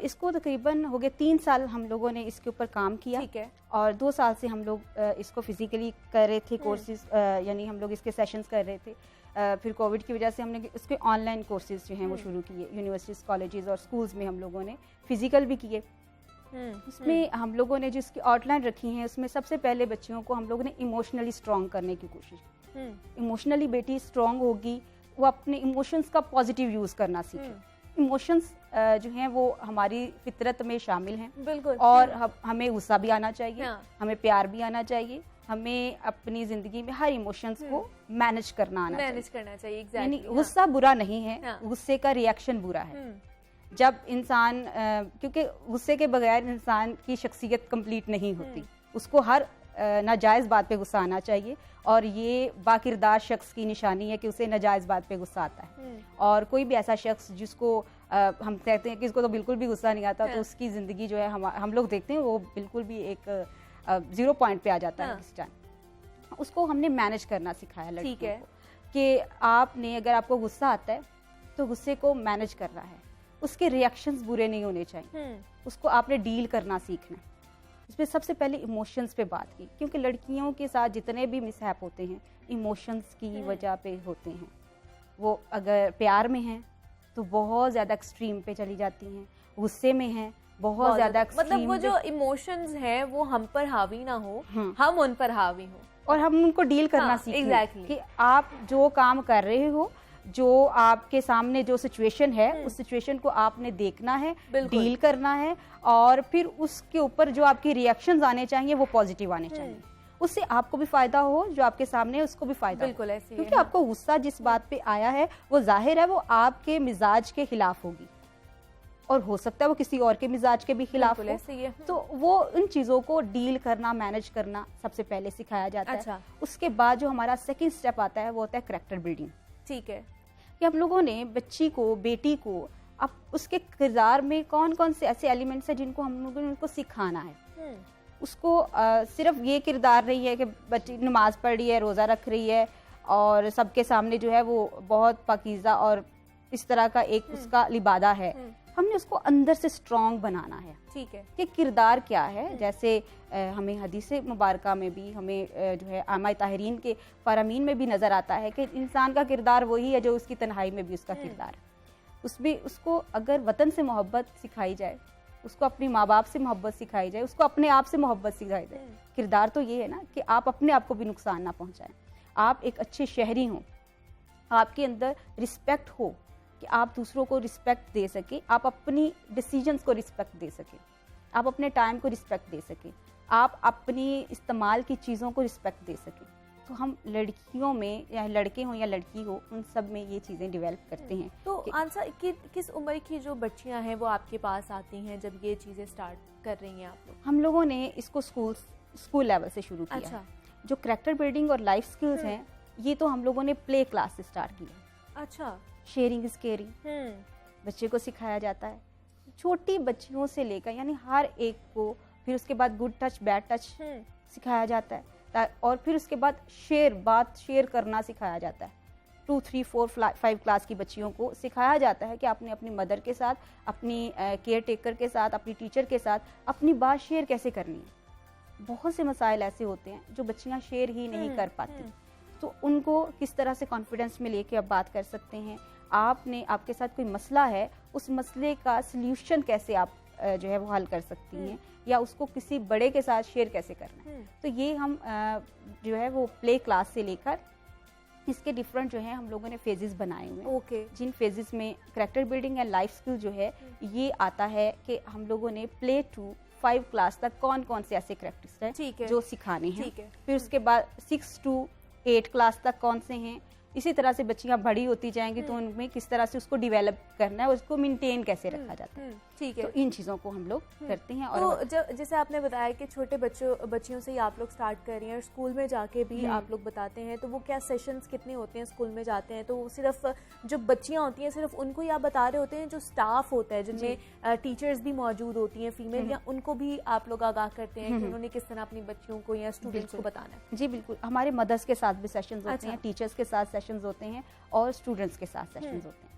इसको तकरीबन हो गए 3 साल हम लोगों ने इसके ऊपर काम किया। ठीक है। और 2 साल से हम लोग इसको फिजिकली कर रहे थे कोर्सेज, यानी हम लोग इसके सेशंस कर रहे थे। फिर कोविड की वजह से हमने इसके ऑनलाइन कोर्सेज जो हैं वो शुरू किए। यूनिवर्सिटीज़, कॉलेजेस और स्कूल्स में हम लोगों ने फिजिकल भी किए। उसमें हम लोगों ने जिसकी आउटलाइन रखी है उसमें सबसे पहले बच्चियों को हम लोगों ने इमोशनली स्ट्रॉन्ग करने की कोशिश की। इमोशनली बेटी स्ट्रॉन्ग होगी, वो अपने इमोशंस का पॉजिटिव यूज़ करना सीखे। इमोशंस जो हैं वो हमारी फितरत में शामिल हैं। बिल्कुल। और हमें गुस्सा भी आना चाहिए, हमें प्यार भी आना चाहिए, हमें अपनी जिंदगी में हर इमोशंस को मैनेज करना करना चाहिए। यानी गुस्सा बुरा नहीं है, गुस्से का रिएक्शन बुरा है। जब इंसान क्योंकि गुस्से के बगैर इंसान की शख्सियत कंप्लीट नहीं होती, उसको हर नाजायज़ बात पे गुस्सा आना चाहिए। और ये बाकिरदार शख्स की निशानी है कि उसे नाजायज़ बात पे गुस्सा आता है। और कोई भी ऐसा शख्स जिसको हम कहते हैं कि इसको तो बिल्कुल भी गुस्सा नहीं आता, तो उसकी ज़िंदगी जो है हम लोग देखते हैं वो बिल्कुल भी एक 0 पॉइंट पे आ जाता है किस टाइम। उसको हमने मैनेज करना सिखाया लड़कियों को कि आपने, अगर आपको गुस्सा आता है तो गुस्से को मैनेज करना है, उसके रिएक्शंस बुरे नहीं होने चाहिए, उसको आपने डील करना सीखना। इसमें सबसे पहले इमोशंस पे बात की, क्योंकि लड़कियों के साथ जितने भी मिसहैप होते हैं इमोशंस की वजह पे होते हैं। वो अगर प्यार में हैं तो बहुत ज़्यादा एक्सट्रीम पे चली जाती हैं, गुस्से में हैं बहुत ज़्यादा मतलब वो जो इमोशंस हैं वो हम पर हावी ना हो, हम उन पर हावी हो और हम उनको डील करना सीखें। exactly. कि आप जो काम कर रहे हो, जो आपके सामने जो सिचुएशन है उस सिचुएशन को आपने देखना है, डील करना है, और फिर उसके ऊपर जो आपकी रिएक्शंस आने चाहिए वो पॉजिटिव आने चाहिए। उससे आपको भी फायदा हो, जो आपके सामने है उसको भी फायदा बिल्कुल ऐसे क्योंकि आपको गुस्सा जिस बात पे आया है वो जाहिर है वो आपके मिजाज के खिलाफ होगी, और हो सकता है वो किसी और के मिजाज के भी खिलाफ हो। तो वो उन चीज़ों को डील करना, मैनेज करना सबसे पहले सिखाया जाता है। उसके बाद जो हमारा सेकंड स्टेप आता है वो होता है कैरेक्टर बिल्डिंग। ठीक है, कि हम लोगों ने बच्ची को, बेटी को, अब उसके किरदार में कौन कौन से ऐसे एलिमेंट्स हैं जिनको हम लोगों ने उनको सिखाना है। उसको सिर्फ ये किरदार नहीं है कि बच्ची नमाज पढ़ रही है, रोज़ा रख रही है और सबके सामने जो है वो बहुत पाकीज़ा और इस तरह का एक उसका लिबादा है। हमने उसको अंदर से स्ट्रॉन्ग बनाना है। ठीक है, कि किरदार क्या है। जैसे हमें हदीस मुबारका में भी, हमें जो है आमा ताहरीन के फ़रामीन में भी नज़र आता है कि इंसान का किरदार वही है जो उसकी तन्हाई में भी उसका किरदार है। उसमें उसको अगर वतन से मोहब्बत सिखाई जाए, उसको अपनी माँ बाप से मोहब्बत सिखाई जाए, उसको अपने आप से मोहब्बत सिखाई जाए। किरदार तो ये है ना कि आप अपने आप को भी नुकसान ना पहुँचाएं, आप एक अच्छे शहरी हों, आपके अंदर रिस्पेक्ट हो कि आप दूसरों को रिस्पेक्ट दे सके, आप अपनी डिसीजंस को रिस्पेक्ट दे सके, आप अपने टाइम को रिस्पेक्ट दे सके, आप अपनी इस्तेमाल की चीज़ों को रिस्पेक्ट दे सके। तो हम लड़कियों में, या लड़के हों या लड़की हो, उन सब में ये चीज़ें डेवलप करते हैं। तो आंसा किस उम्र की जो बच्चियां हैं वो आपके पास आती हैं जब ये चीज़ें स्टार्ट कर रही हैं आप लोग? हम लोगों ने इसको स्कूल लेवल से शुरू किया। अच्छा। जो कैरेक्टर बिल्डिंग और लाइफ स्किल्स हैं ये तो हम लोगों ने प्ले क्लास से स्टार्ट किया। अच्छा। शेयरिंग इज केयरिंग बच्चे को सिखाया जाता है, छोटी बच्चियों से लेकर यानी हर एक को। फिर उसके बाद गुड टच बैड टच सिखाया जाता है, और फिर उसके बाद बात शेयर करना सिखाया जाता है। 2, 3, 4, 5 क्लास की बच्चियों को सिखाया जाता है कि आपने अपनी मदर के साथ, अपनी केयर टेकर के साथ, अपनी टीचर के साथ अपनी बात शेयर कैसे करनी है। बहुत से मसाइल ऐसे होते हैं जो बच्चियां शेयर ही नहीं कर पाती, तो उनको किस तरह से कॉन्फिडेंस में लेके आप बात कर सकते हैं। आपके साथ कोई मसला है, उस मसले का सल्यूशन कैसे आप जो है वो हल कर सकती हैं, या उसको किसी बड़े के साथ शेयर कैसे करना है। तो ये हम जो है वो प्ले क्लास से लेकर इसके डिफरेंट जो है हम लोगों ने फेजेस बनाए हुए हैं। ओके। जिन फेजेस में कैरेक्टर बिल्डिंग या लाइफ स्किल जो है ये आता है कि हम लोगों ने प्ले टू 5 क्लास तक कौन कौन से ऐसे कैरेक्टर्स हैं जो सिखाने हैं। फिर उसके बाद 6 to 8 क्लास तक कौन से हैं। इसी तरह से बच्चियां बड़ी होती जाएंगी तो उनमें किस तरह से उसको डेवलप करना है, उसको मेंटेन कैसे रखा जाता है। ठीक है, तो इन चीज़ों को हम लोग करते हैं। तो और जैसे आपने बताया कि छोटे बच्चियों से ही आप लोग स्टार्ट कर रही हैं और स्कूल में जाके भी आप लोग बताते हैं, तो वो क्या सेशंस कितने होते हैं स्कूल में जाते हैं? तो सिर्फ जो बच्चियां होती हैं सिर्फ उनको ही आप बता रहे होते हैं, जो स्टाफ होता है जिनमें टीचर्स भी मौजूद होती हैं फीमेल, या उनको भी आप लोग आगाह करते हैं कि उन्होंने किस तरह अपनी बच्चियों को या स्टूडेंट्स को बताना है? जी बिल्कुल, हमारे मदर्स के साथ भी सेशंस होते हैं, टीचर्स के साथ सेशंस होते हैं और स्टूडेंट्स के साथ सेशंस होते हैं।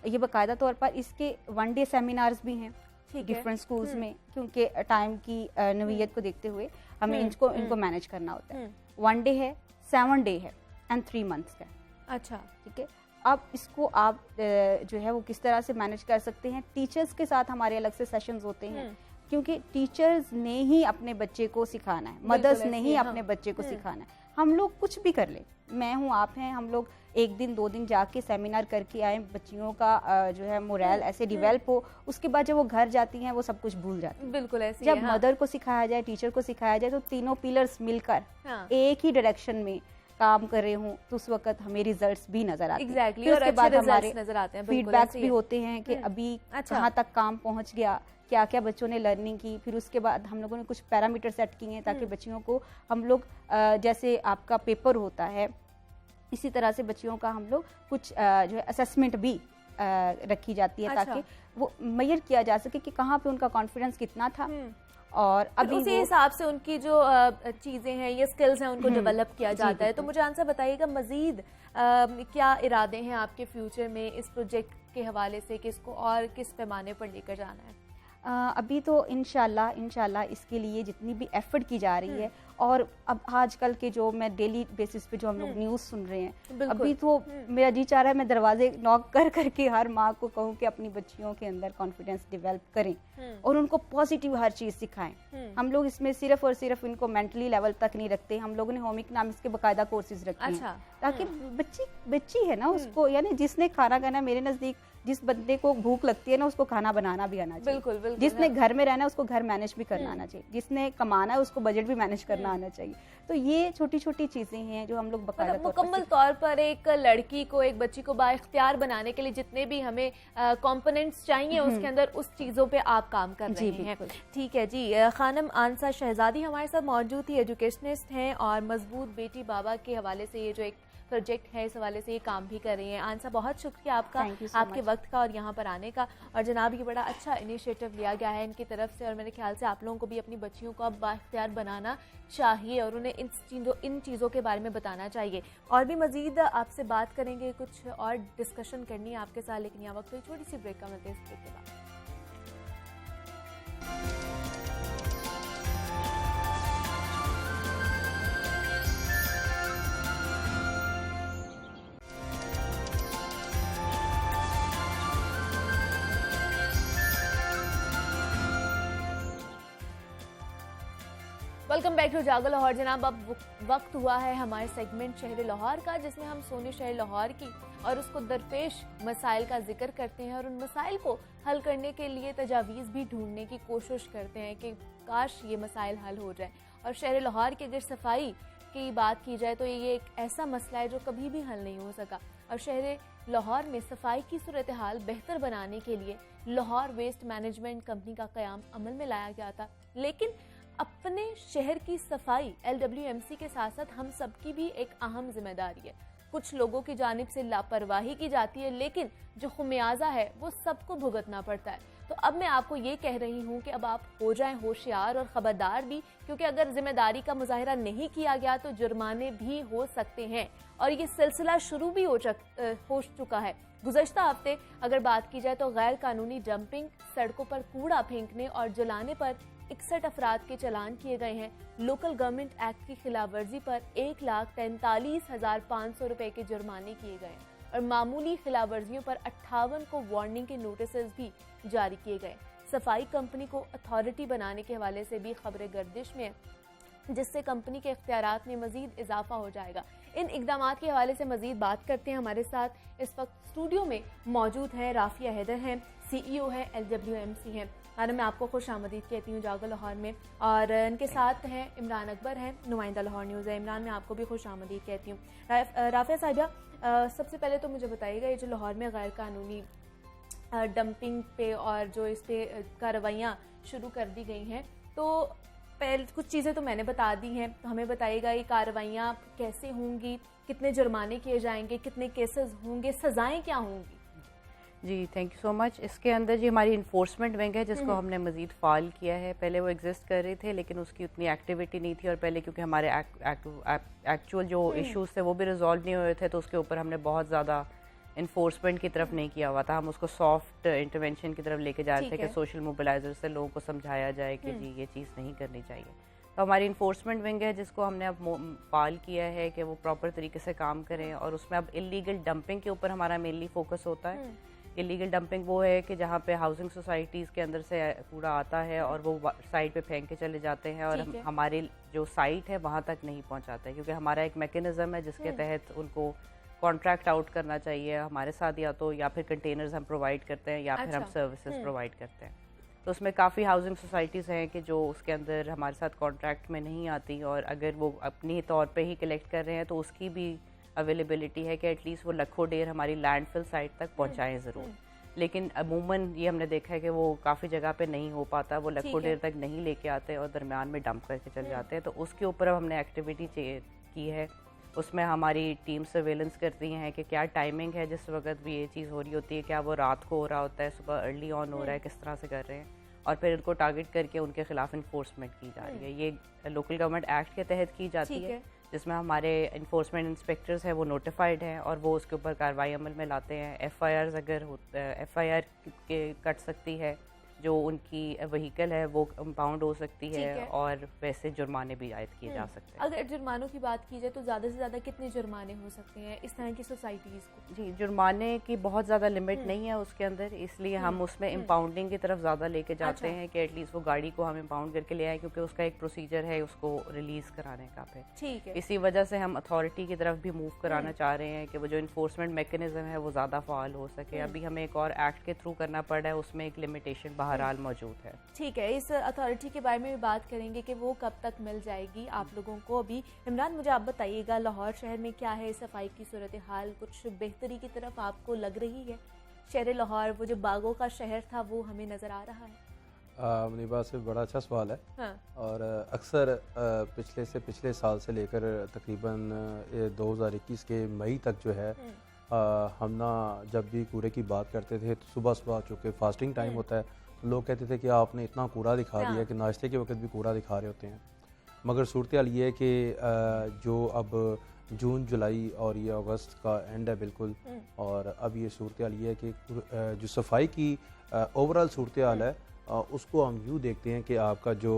ये बाकायदा तौर पर इसके 1 डे सेमिनार्स भी हैं डिफरेंट स्कूल्स में, क्योंकि टाइम की नवीयत को देखते हुए हमें इनको मैनेज करना होता है। 1 डे है, 7 डे है एंड 3 मंथ्स का। अच्छा, ठीक है। अब इसको आप जो है वो किस तरह से मैनेज कर सकते हैं। टीचर्स के साथ हमारे अलग से सेशंस होते हैं, क्योंकि टीचर्स ने ही अपने बच्चे को सिखाना है, मदर्स ने ही अपने बच्चे को सिखाना है। हम लोग कुछ भी कर ले, मैं हूँ, आप हैं, हम लोग 1 दिन 2 दिन जाके सेमिनार करके आए, बच्चियों का जो है मोरल ऐसे डेवलप हो, उसके बाद जब वो घर जाती हैं वो सब कुछ भूल जाती हैं। बिल्कुल ऐसे जब मदर को सिखाया जाए, टीचर को सिखाया जाए, तो तीनों पिलर्स मिलकर एक ही डायरेक्शन में काम कर रहे हूँ, तो उस वक्त हमें रिजल्ट्स भी नजर आते हैं। एग्जैक्टली, और अच्छे रिजल्ट्स नजर आते हैं। फीडबैक्स भी होते हैं कि अभी कहाँ तक काम पहुँच गया, क्या क्या बच्चों ने लर्निंग की। फिर उसके बाद हम लोगों ने कुछ पैरामीटर सेट किए हैं ताकि बच्चियों को हम लोग जैसे आपका पेपर होता है इसी तरह से बच्चियों का हम लोग कुछ जो है असेसमेंट भी रखी जाती है, ताकि वो मेजर किया जा सके कि कहाँ पे उनका कॉन्फिडेंस कितना था, और अभी उसी हिसाब से उनकी जो चीज़ें हैं, ये स्किल्स हैं, उनको डेवलप किया जाता है। तो मुझे आंसर बताइएगा, मज़ीद क्या इरादे हैं आपके फ्यूचर में इस प्रोजेक्ट के हवाले से कि इसको और किस पैमाने पर लेकर जाना है? अभी तो इंशाल्लाह इसके लिए जितनी भी एफर्ट की जा रही है, और अब आजकल के जो मैं डेली बेसिस पे जो हम लोग न्यूज़ सुन रहे हैं, अभी तो मेरा जी चाह रहा है मैं दरवाजे नॉक कर करके हर माँ को कहूँ कि अपनी बच्चियों के अंदर कॉन्फिडेंस डेवलप करें और उनको पॉजिटिव हर चीज़ सिखाएं। हम लोग इसमें सिर्फ और सिर्फ इनको मेंटली लेवल तक नहीं रखते, हम लोगों ने होम इकोनॉमिक्स के बाकायदा कोर्सेज रखे हैं, ताकि बच्ची है ना उसको, यानी जिसने खाना खाना, मेरे नज़दीक जिस बंदे को भूख लगती है ना उसको खाना बनाना भी आना चाहिए। बिल्कुल, बिल्कुल। जिसने घर में रहना है उसको घर मैनेज भी करना आना चाहिए, जिसने कमाना है उसको बजट भी मैनेज करना आना चाहिए। तो ये छोटी छोटी चीजें हैं जो हम लोग बकायदा मुकम्मल तौर पर एक लड़की को, एक बच्ची को बाइख्तियार बनाने के लिए जितने भी हमें कंपोनेंट्स चाहिए उसके अंदर उस चीजों पे आप काम कर रहे हैं। ठीक है जी। खानम आनसा शहजादी हमारे साथ मौजूद थी, एजुकेशनिस्ट हैं और मजबूत बेटी बाबा के हवाले से ये जो एक प्रोजेक्ट है इस हवाले से ये काम भी कर रही हैं। आंसा, बहुत शुक्रिया आपका, आपके वक्त का और यहाँ पर आने का। और जनाब ये बड़ा अच्छा इनिशिएटिव लिया गया है इनकी तरफ से, और मेरे ख्याल से आप लोगों को भी अपनी बच्चियों को अब बाइख्तियार बनाना चाहिए और उन्हें इन चीज़ों के बारे में बताना चाहिए। और भी मज़ीद आपसे बात करेंगे, कुछ और डिस्कशन करनी है आपके साथ, लेकिन यहाँ वक्त छोटी सी ब्रेक का मिलते हैं। इस ब्रेक के बाद वेलकम बैक टू जागो लाहौर। जनाब अब वक्त हुआ है हमारे सेगमेंट शहर लाहौर का, जिसमें हम सोने शहर लाहौर की और उसको दरपेश मसाइल का जिक्र करते हैं और उन मसाइल को हल करने के लिए तजावीज़ भी ढूंढने की कोशिश करते हैं कि काश ये मसाइल हल हो जाए। और शहर लाहौर की अगर सफाई की बात की जाए तो ये एक ऐसा मसला है जो कभी भी हल नहीं हो सका, और शहर लाहौर में सफाई की सूरत हाल बेहतर बनाने के लिए लाहौर वेस्ट मैनेजमेंट कंपनी का क़याम अमल में लाया गया था। लेकिन अपने शहर की सफाई LWMC के साथ साथ हम सबकी भी एक अहम जिम्मेदारी है। कुछ लोगों की जानिब से लापरवाही की जाती है, लेकिन जो खुमियाजा है वो सबको भुगतना पड़ता है। तो अब मैं आपको ये कह रही हूँ कि अब आप हो जाएं होशियार और ख़बरदार भी, क्योंकि अगर जिम्मेदारी का मुजाहिरा नहीं किया गया तो जुर्माने भी हो सकते हैं, और ये सिलसिला शुरू भी हो चुका है। गुज़श्ता हफ्ते अगर बात की जाए तो गैर कानूनी डंपिंग, सड़कों पर कूड़ा फेंकने और जलाने पर 61 अफराद के चालान किए गए हैं। लोकल गवर्नमेंट एक्ट की खिलाफ वर्जी पर 1,43,500 रुपए के जुर्माने किए गए और मामूली खिलाफ वर्जियों पर 58 को वार्निंग के नोटिस भी जारी किए गए। सफाई कंपनी को अथॉरिटी बनाने के हवाले से भी खबरें गर्दिश में है, जिससे कंपनी के इख्तियारात में मजीद इजाफा हो जाएगा। इन इकदामात के हवाले से मजीद बात करते हैं। हमारे साथ इस वक्त स्टूडियो में मौजूद हैं राफिया हैदर हैं, CEO है LWMC हैं। मैं आपको खुश आमदीद कहती हूँ जागो लाहौर में, और इनके साथ हैं इमरान अकबर हैं, नुमाइंदा लाहौर न्यूज़ है। इमरान, मैं आपको भी खुश आमदीद कहती हूँ। राफिया साहिबा, सबसे पहले तो मुझे बताइएगा ये जो लाहौर में गैर कानूनी डंपिंग पे और जो इस पे कार्रवाइयाँ शुरू कर दी गई हैं, तो पहले कुछ चीज़ें तो मैंने बता दी हैं, तो हमें बताइएगा ये कार्रवाइयाँ कैसे होंगी, कितने जुर्माने किए जाएंगे, कितने केसेस होंगे, सज़ाएँ क्या होंगी? जी थैंक यू सो मच। इसके अंदर जी हमारी इन्फोर्समेंट विंग है जिसको हमने मज़ीद फाल किया है। पहले वो एग्जिस्ट कर रहे थे लेकिन उसकी उतनी एक्टिविटी नहीं थी, और पहले क्योंकि हमारे एक्चुअल जो इश्यूज थे वो भी रिजॉल्व नहीं हुए थे, तो उसके ऊपर हमने बहुत ज़्यादा इन्फोर्समेंट की तरफ नहीं किया हुआ था। हम उसको सॉफ्ट इंटरवेंशन की तरफ लेके जा रहे थे कि सोशल मोबिलाइजर से लोगों को समझाया जाए कि जी ये चीज़ नहीं करनी चाहिए। तो हमारी इन्फोर्समेंट विंग है जिसको हमने अब फाल किया है कि वो प्रॉपर तरीके से काम करें, और उसमें अब इलीगल डंपिंग के ऊपर हमारा मेनली फोकस होता है। इलीगल डंपिंग वो है कि जहाँ पे हाउसिंग सोसाइटीज़ के अंदर से कूड़ा आता है और वो साइड पे फेंक के चले जाते हैं, और हमारे जो साइट है वहाँ तक नहीं पहुँचाते, क्योंकि हमारा एक मैकेनिज़्म है जिसके तहत उनको कॉन्ट्रैक्ट आउट करना चाहिए हमारे साथ, या फिर कंटेनर्स हम प्रोवाइड करते हैं, या फिर हम सर्विसेज प्रोवाइड करते हैं। तो उसमें काफ़ी हाउसिंग सोसाइटीज़ हैं कि जो उसके अंदर हमारे साथ कॉन्ट्रैक्ट में नहीं आती, और अगर वो अपनी तौर पे ही कलेक्ट कर रहे हैं तो उसकी भी अवेलेबिलिटी है कि एटलीस्ट वो लखों डेर हमारी लैंडफिल साइट तक पहुंचाएं ज़रूर। लेकिन अमूमन ये हमने देखा है कि वो काफ़ी जगह पे नहीं हो पाता, वो लखों डेर तक नहीं लेके आते और दरमियान में डंप करके चले जाते हैं। तो उसके ऊपर अब हमने एक्टिविटी की है, उसमें हमारी टीम सर्वेलेंस करती हैं कि क्या टाइमिंग है जिस वक्त भी ये चीज़ हो रही होती है, क्या वो रात को हो रहा होता है, सुबह अर्ली ऑन हो रहा है, किस तरह से कर रहे हैं, और फिर इनको टारगेट करके उनके खिलाफ इन्फोर्समेंट की जा रही है। ये लोकल गवर्नमेंट एक्ट के तहत की जाती है, जिसमें हमारे इन्फोर्समेंट इंस्पेक्टर्स हैं वो नोटिफाइड हैं और वो उसके ऊपर कार्रवाई अमल में लाते हैं। FIR अगर FIR कट सकती है जो उनकी व्हीकल है वो कंपाउंड हो सकती ठीक है। है, और वैसे जुर्माने भी आयद किए जा सकते हैं। अगर जुर्मानों की बात की जाए तो ज़्यादा से ज़्यादा कितने जुर्माने हो सकते हैं इस तरह की सोसाइटीज़ को? जी, जुर्माने की बहुत ज़्यादा लिमिट नहीं है उसके अंदर, इसलिए हम उसमें इम्पाउंडिंग की तरफ ज़्यादा लेके जाते अच्छा। हैं कि एटलीस्ट वो गाड़ी को हम इम्पाउंड करके ले आए, क्योंकि उसका एक प्रोसीजर है उसको रिलीज़ कराने का फिर। ठीक है। इसी वजह से हम अथॉरिटी की तरफ भी मूव कराना चाह रहे हैं कि वो जो इन्फोर्समेंट मैकेनिज्म है वो ज़्यादा फ़ाल हो सके। अभी हमें एक और एक्ट के थ्रू करना पड़ रहा है, उसमें एक लिमिटेशन बहरहाल मौजूद है। ठीक है, इस अथॉरिटी के बारे में भी बात करेंगे कि वो कब तक मिल जाएगी आप लोगों को। अभी इमरान मुझे आप बताइएगा, लाहौर शहर में क्या है सफाई की सूरत हाल? कुछ बेहतरी की तरफ आपको लग रही है? शहर लाहौर वो जो बागों का शहर था वो हमें नज़र आ रहा है? मुनीबा से बड़ा अच्छा सवाल है। हाँ। और अक्सर पिछले साल से लेकर तकरीबन 2021 के मई तक जो है हम ना जब भी कूड़े की बात करते थे तो सुबह सुबह चूँकि फास्टिंग टाइम होता है तो लोग कहते थे कि आपने इतना कूड़ा दिखा दिया कि नाश्ते के वक्त भी कूड़ा दिखा रहे होते हैं। मगर सूरत हाल ये है कि जो अब जून जुलाई और ये अगस्त का एंड है बिल्कुल, और अब ये सूरत हाल ये है कि जो सफाई की ओवरऑल सूरत हाल है उसको हम यूँ देखते हैं कि आपका जो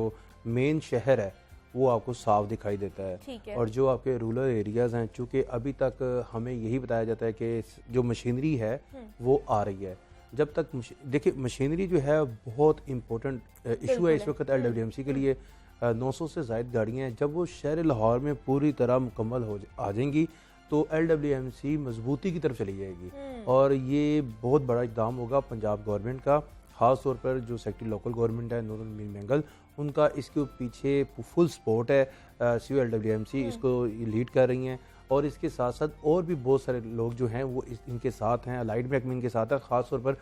मेन शहर है वो आपको साफ दिखाई देता है, ठीक है। और जो आपके रूरल एरियाज़ हैं चूँकि अभी तक हमें यही बताया जाता है कि जो मशीनरी है वो आ रही है। जब तक देखिए मशीनरी जो है बहुत इम्पोर्टेंट इशू है इस वक्त LWMC के लिए। 900 से ज़ायद गाड़ियाँ हैं, जब वो शहर लाहौर में पूरी तरह मुकम्मल आ जाएंगी तो LWMC मजबूती की तरफ चली जाएगी, और ये बहुत बड़ा इक़दाम होगा पंजाब गवर्नमेंट का, ख़ास तौर पर जो सेक्रेटरी लोकल गवर्नमेंट है नूरुल मीर मेंगल, उनका इसके पीछे फुल सपोर्ट है। LWMC इसको लीड कर रही हैं, और इसके साथ साथ और भी बहुत सारे लोग जो हैं वो इनके साथ हैं, अलाइड महकमे इनके साथ है। ख़ास तौर पर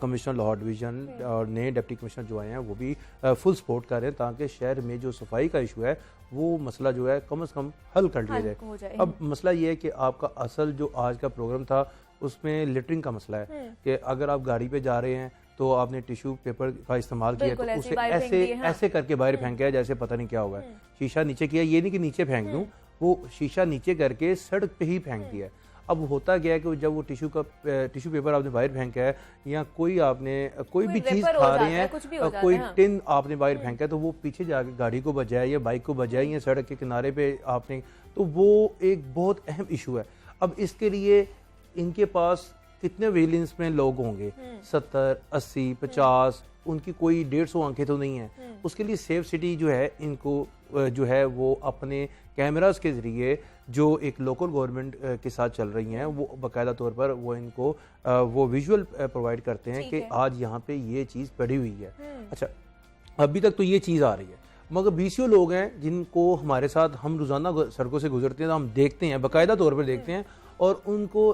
कमिश्नर लाहौर डिवीज़न और नए डिप्टी कमिश्नर जो आए हैं वो भी फुल सपोर्ट कर रहे हैं ताकि शहर में जो सफाई का इशू है वो मसला जो है कम से कम हल कर लिया जाए। अब मसला ये है कि आपका असल जो आज का प्रोग्राम था उसमें लिटरिंग का मसला है कि अगर आप गाड़ी पे जा रहे हैं तो आपने टिश्यू पेपर का इस्तेमाल किया तो उसे ऐसे करके बाहर फेंक दिया जैसे पता नहीं क्या होगा। शीशा नीचे किया, ये नहीं कि नीचे फेंक दूं, वो शीशा नीचे करके सड़क पे ही फेंक दिया। अब होता गया कि जब वो टिश्यू पेपर आपने बाहर फेंका है, या कोई भी चीज़ खा रहे हैं, कोई टिन आपने बाहर फेंका है, तो वो पीछे जाके गाड़ी को बजाए या बाइक को बजाए या सड़क के किनारे पे आपने, तो वो एक बहुत अहम इशू है। अब इसके लिए इनके पास कितने विजिलेंस में लोग होंगे, 70, 80, 50, उनकी कोई 150 आंखें तो नहीं है। उसके लिए सेफ सिटी जो है इनको जो है वो अपने कैमरास के ज़रिए जो एक लोकल गवर्नमेंट के साथ चल रही हैं वो बाकायदा तौर पर वो इनको वो विजुअल प्रोवाइड करते हैं कि आज यहाँ पे ये चीज़ पड़ी हुई है। अच्छा, अभी तक तो ये चीज़ आ रही है, मगर BCO लोग हैं जिनको हमारे साथ हम रोज़ाना सड़कों से गुजरते हैं तो हम देखते हैं, बाकायदा तौर पर देखते हैं, और उनको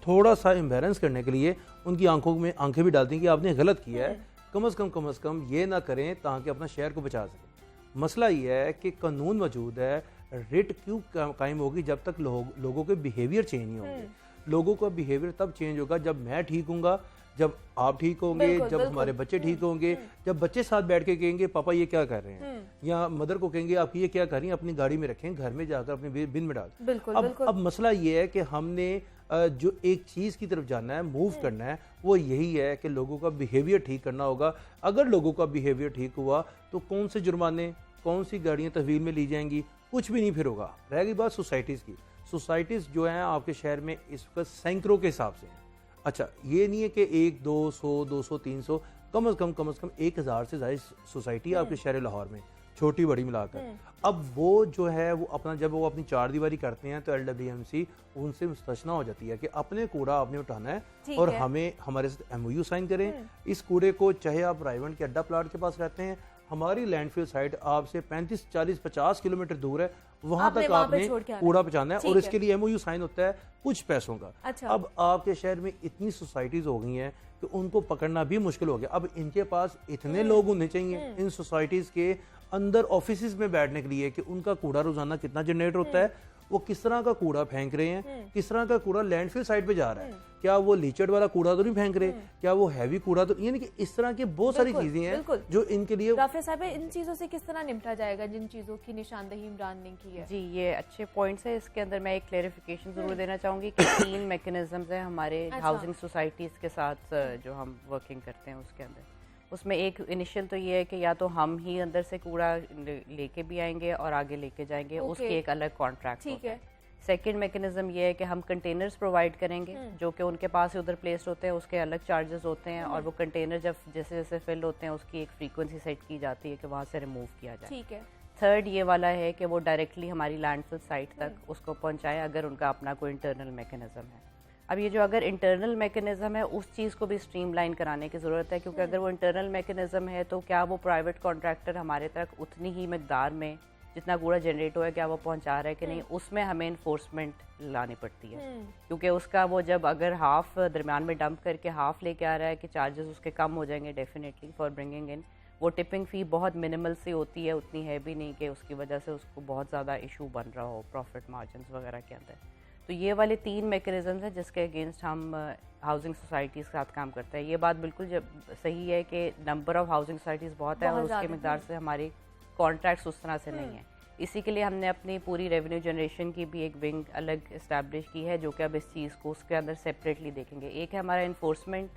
थोड़ा सा इम्बेरेंस करने के लिए उनकी आंखों में आंखें भी डालती हैं कि आपने गलत किया है, कम से कम ये ना करें ताकि अपना शहर को बचा सकें। मसला ये है कि कानून मौजूद है, रेट क्यों कायम होगी जब तक लोगों के बिहेवियर चेंज नहीं होंगे। लोगों का बिहेवियर तब चेंज होगा जब मैं ठीक हूँगा, जब आप ठीक होंगे, जब हमारे बच्चे ठीक होंगे, जब बच्चे साथ बैठ के कहेंगे पापा ये क्या कर रहे हैं, या मदर को कहेंगे आप ये क्या कर रही हैं, अपनी गाड़ी में रखें, घर में जाकर अपने बिन में डाल। अब मसला ये है कि हमने जो एक चीज़ की तरफ जाना है, मूव करना है, वो यही है कि लोगों का बिहेवियर ठीक करना होगा। अगर लोगों का बिहेवियर ठीक हुआ तो कौन से जुर्माने, कौन सी गाड़ियाँ तहवील में ली जाएंगी, कुछ भी नहीं फिर होगा। रह गई बात सोसाइटीज़ की, सोसाइटीज़ जो हैं आपके शहर में इस वक्त सैकड़ों के हिसाब से हैं। अच्छा, ये नहीं है कि 1, 2, 100, 200, 300, कम से कम 1000 से ज़्यादा सोसाइटी है आपके शहर लाहौर में, छोटी बड़ी मिलाकर। अब वो जो है वो अपना जब वो अपनी चार दीवारी करते हैं तो LWMC उनसे मुस्तशना हो जाती है कि अपने कूड़ा आपने उठाना है और हमें हमारे साथ MOU साइन करें। इस कूड़े को चाहे आप रायवंड के अड्डा प्लाट के पास रहते हैं, हमारी लैंडफिल साइट आपसे 35, 40, 50 किलोमीटर दूर है, वहां तक आपने कूड़ा पहुंचाना है, और इसके लिए MOU साइन होता है कुछ पैसों का। अच्छा। अब आपके शहर में इतनी सोसाइटीज हो गई हैं कि उनको पकड़ना भी मुश्किल हो गया। अब इनके पास इतने लोग होने चाहिए इन सोसाइटीज के अंदर ऑफिसेज में बैठने के लिए कि उनका कूड़ा रोजाना कितना जनरेट होता है, वो किस तरह का कूड़ा फेंक रहे हैं, किस तरह का कूड़ा लैंडफिल साइट पे जा रहा है, क्या वो लीचड़ वाला कूड़ा तो नहीं फेंक रहे, क्या वो हैवी कूड़ा तो, यानी कि इस तरह की बहुत सारी चीजें हैं जो इनके लिए। राफिया साहब, इन चीजों से किस तरह निपटा जाएगा जिन चीजों की निशानदेही इमरान ने की है? जी, ये अच्छे पॉइंट्स है। इसके अंदर मैं एक क्लेरिफिकेशन जरूर देना चाहूंगी कि 3 मैकेनिज्म है हमारे हाउसिंग सोसाइटीज के साथ जो हम वर्किंग करते हैं उसके अंदर। उसमें एक इनिशियल तो ये है कि या तो हम ही अंदर से कूड़ा लेके भी आएंगे और आगे लेके जाएंगे, उसकी एक अलग कॉन्ट्रैक्ट ठीक है। सेकंड मैकेनिज्म ये है कि हम कंटेनर्स प्रोवाइड करेंगे जो कि उनके पास उधर प्लेस्ड होते हैं, उसके अलग चार्जेस होते हैं और वो कंटेनर जब जैसे जैसे फिल होते हैं उसकी एक फ्रीक्वेंसी सेट की जाती है कि वहाँ से रिमूव किया जाए। ठीक है। थर्ड ये वाला है कि वो डायरेक्टली हमारी लैंडफिल साइट तक उसको पहुँचाए अगर उनका अपना कोई इंटरनल मैकेनिज्म है। अब ये जो अगर इंटरनल मैकेनिज्म है उस चीज़ को भी स्ट्रीमलाइन कराने की ज़रूरत है, क्योंकि अगर वो इंटरनल मैकेनिज्म है तो क्या वो प्राइवेट कॉन्ट्रैक्टर हमारे तक उतनी ही मकदार में जितना कूड़ा जनरेट हुआ है क्या वो पहुंचा रहा है कि नहीं, उसमें हमें इन्फोर्समेंट लानी पड़ती है। क्योंकि उसका वो जब अगर हाफ दरमियान में डंप करके हाफ लेके आ रहा है कि चार्जेस उसके कम हो जाएंगे डेफिनेटली फॉर ब्रिंगिंग इन, वो टिपिंग फ़ी बहुत मिनिमल सी होती है, उतनी है भी नहीं कि उसकी वजह से उसको बहुत ज़्यादा इशू बन रहा हो प्रॉफिट मार्जिन वगैरह के अंदर। तो ये वाले 3 मैकेनिज्म्स हैं जिसके अगेंस्ट हम हाउसिंग सोसाइटीज़ के साथ काम करते हैं। ये बात बिल्कुल सही है कि नंबर ऑफ़ हाउसिंग सोसाइटीज़ बहुत है और उसके मकदार से हमारी कॉन्ट्रैक्ट्स उस तरह से नहीं है। इसी के लिए हमने अपनी पूरी रेवेन्यू जनरेशन की भी एक विंग अलग इस्टेब्लिश की है जो कि अब इस चीज़ को उसके अंदर सेपरेटली देखेंगे। एक है हमारा इन्फोर्समेंट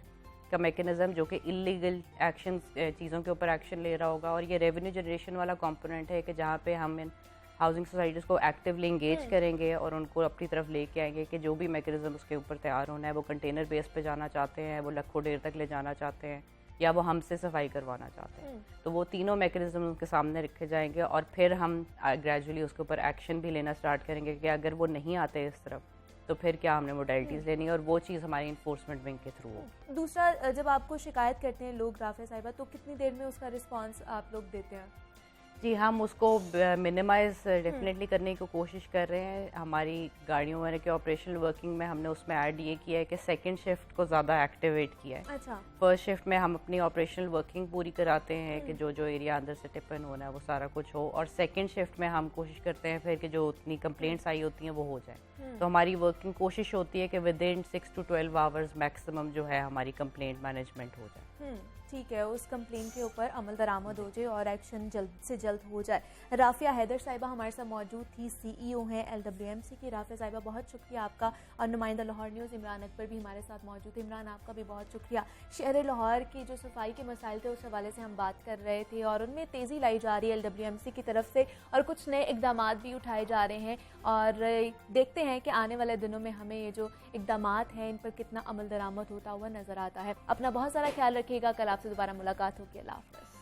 का मैकेनिज्म जो कि इलीगल एक्शन चीज़ों के ऊपर एक्शन ले रहा होगा, और ये रेवेन्यू जनरेशन वाला कंपोनेंट है कि जहाँ पे हम इन हाउसिंग सोसाइटीज़ को एक्टिवली इंगेज करेंगे और उनको अपनी तरफ लेके आएंगे कि जो भी मैकेनिज्म उसके ऊपर तैयार होना है, वो कंटेनर बेस पे जाना चाहते हैं, वो लखों डेर तक ले जाना चाहते हैं या वो हमसे सफाई करवाना चाहते हैं, तो वो तीनों मैकेनिज्म उनके सामने रखे जाएंगे और फिर हम ग्रेजुअली उसके ऊपर एक्शन भी लेना स्टार्ट करेंगे कि अगर वो नहीं आते इस तरफ तो फिर क्या हमने मोडेलिटीज़ लेनी है, और वो चीज़ हमारी इन्फोर्समेंट विंग के थ्रू हो। दूसरा, जब आपको शिकायत करते हैं लोग राफिया साहिबा, तो कितनी देर में उसका रिस्पांस आप लोग देते हैं? जी, हम उसको मिनिमाइज डेफिनेटली करने की कोशिश कर रहे हैं। हमारी गाड़ियों वगैरह के ऑपरेशनल वर्किंग में हमने उसमें ऐड ये किया है कि सेकंड शिफ्ट को ज़्यादा एक्टिवेट किया है। अच्छा। फर्स्ट शिफ्ट में हम अपनी ऑपरेशनल वर्किंग पूरी कराते हैं कि जो जो एरिया अंदर से टिपन होना है वो सारा कुछ हो, और सेकंड शिफ्ट में हम कोशिश करते हैं फिर कि जो उतनी कंप्लेंट्स आई होती हैं वो हो जाए। तो हमारी वर्किंग कोशिश होती है कि with in 6 to 12 hours maximum जो है हमारी कंप्लेंट मैनेजमेंट हो जाए। ठीक है, उस कंप्लेंट के ऊपर अमल दरामद हो जाए और एक्शन जल्द से जल्द हो जाए। राफिया हैदर साहिबा हमारे साथ मौजूद थी, CEO हैं LWMC की। राफिया साहिबा बहुत शुक्रिया आपका, और नुमाइंदा लाहौर न्यूज़ इमरान अकबर भी हमारे साथ मौजूद है। इमरान, आपका भी बहुत शुक्रिया। शहर लाहौर की जो सफाई के मसाइल थे उस हवाले से हम बात कर रहे थे और उनमें तेज़ी लाई जा रही है LWMC की तरफ से, और कुछ नए इकदाम भी उठाए जा रहे हैं, और देखते हैं कि आने वाले दिनों में हमें ये जो इकदाम हैं इन पर कितना अमल दरामद होता हुआ नजर आता है। अपना बहुत सारा ख्याल रखिएगा, कल आपसे दोबारा मुलाकात होगी। अल्लाह हाफ़िज़।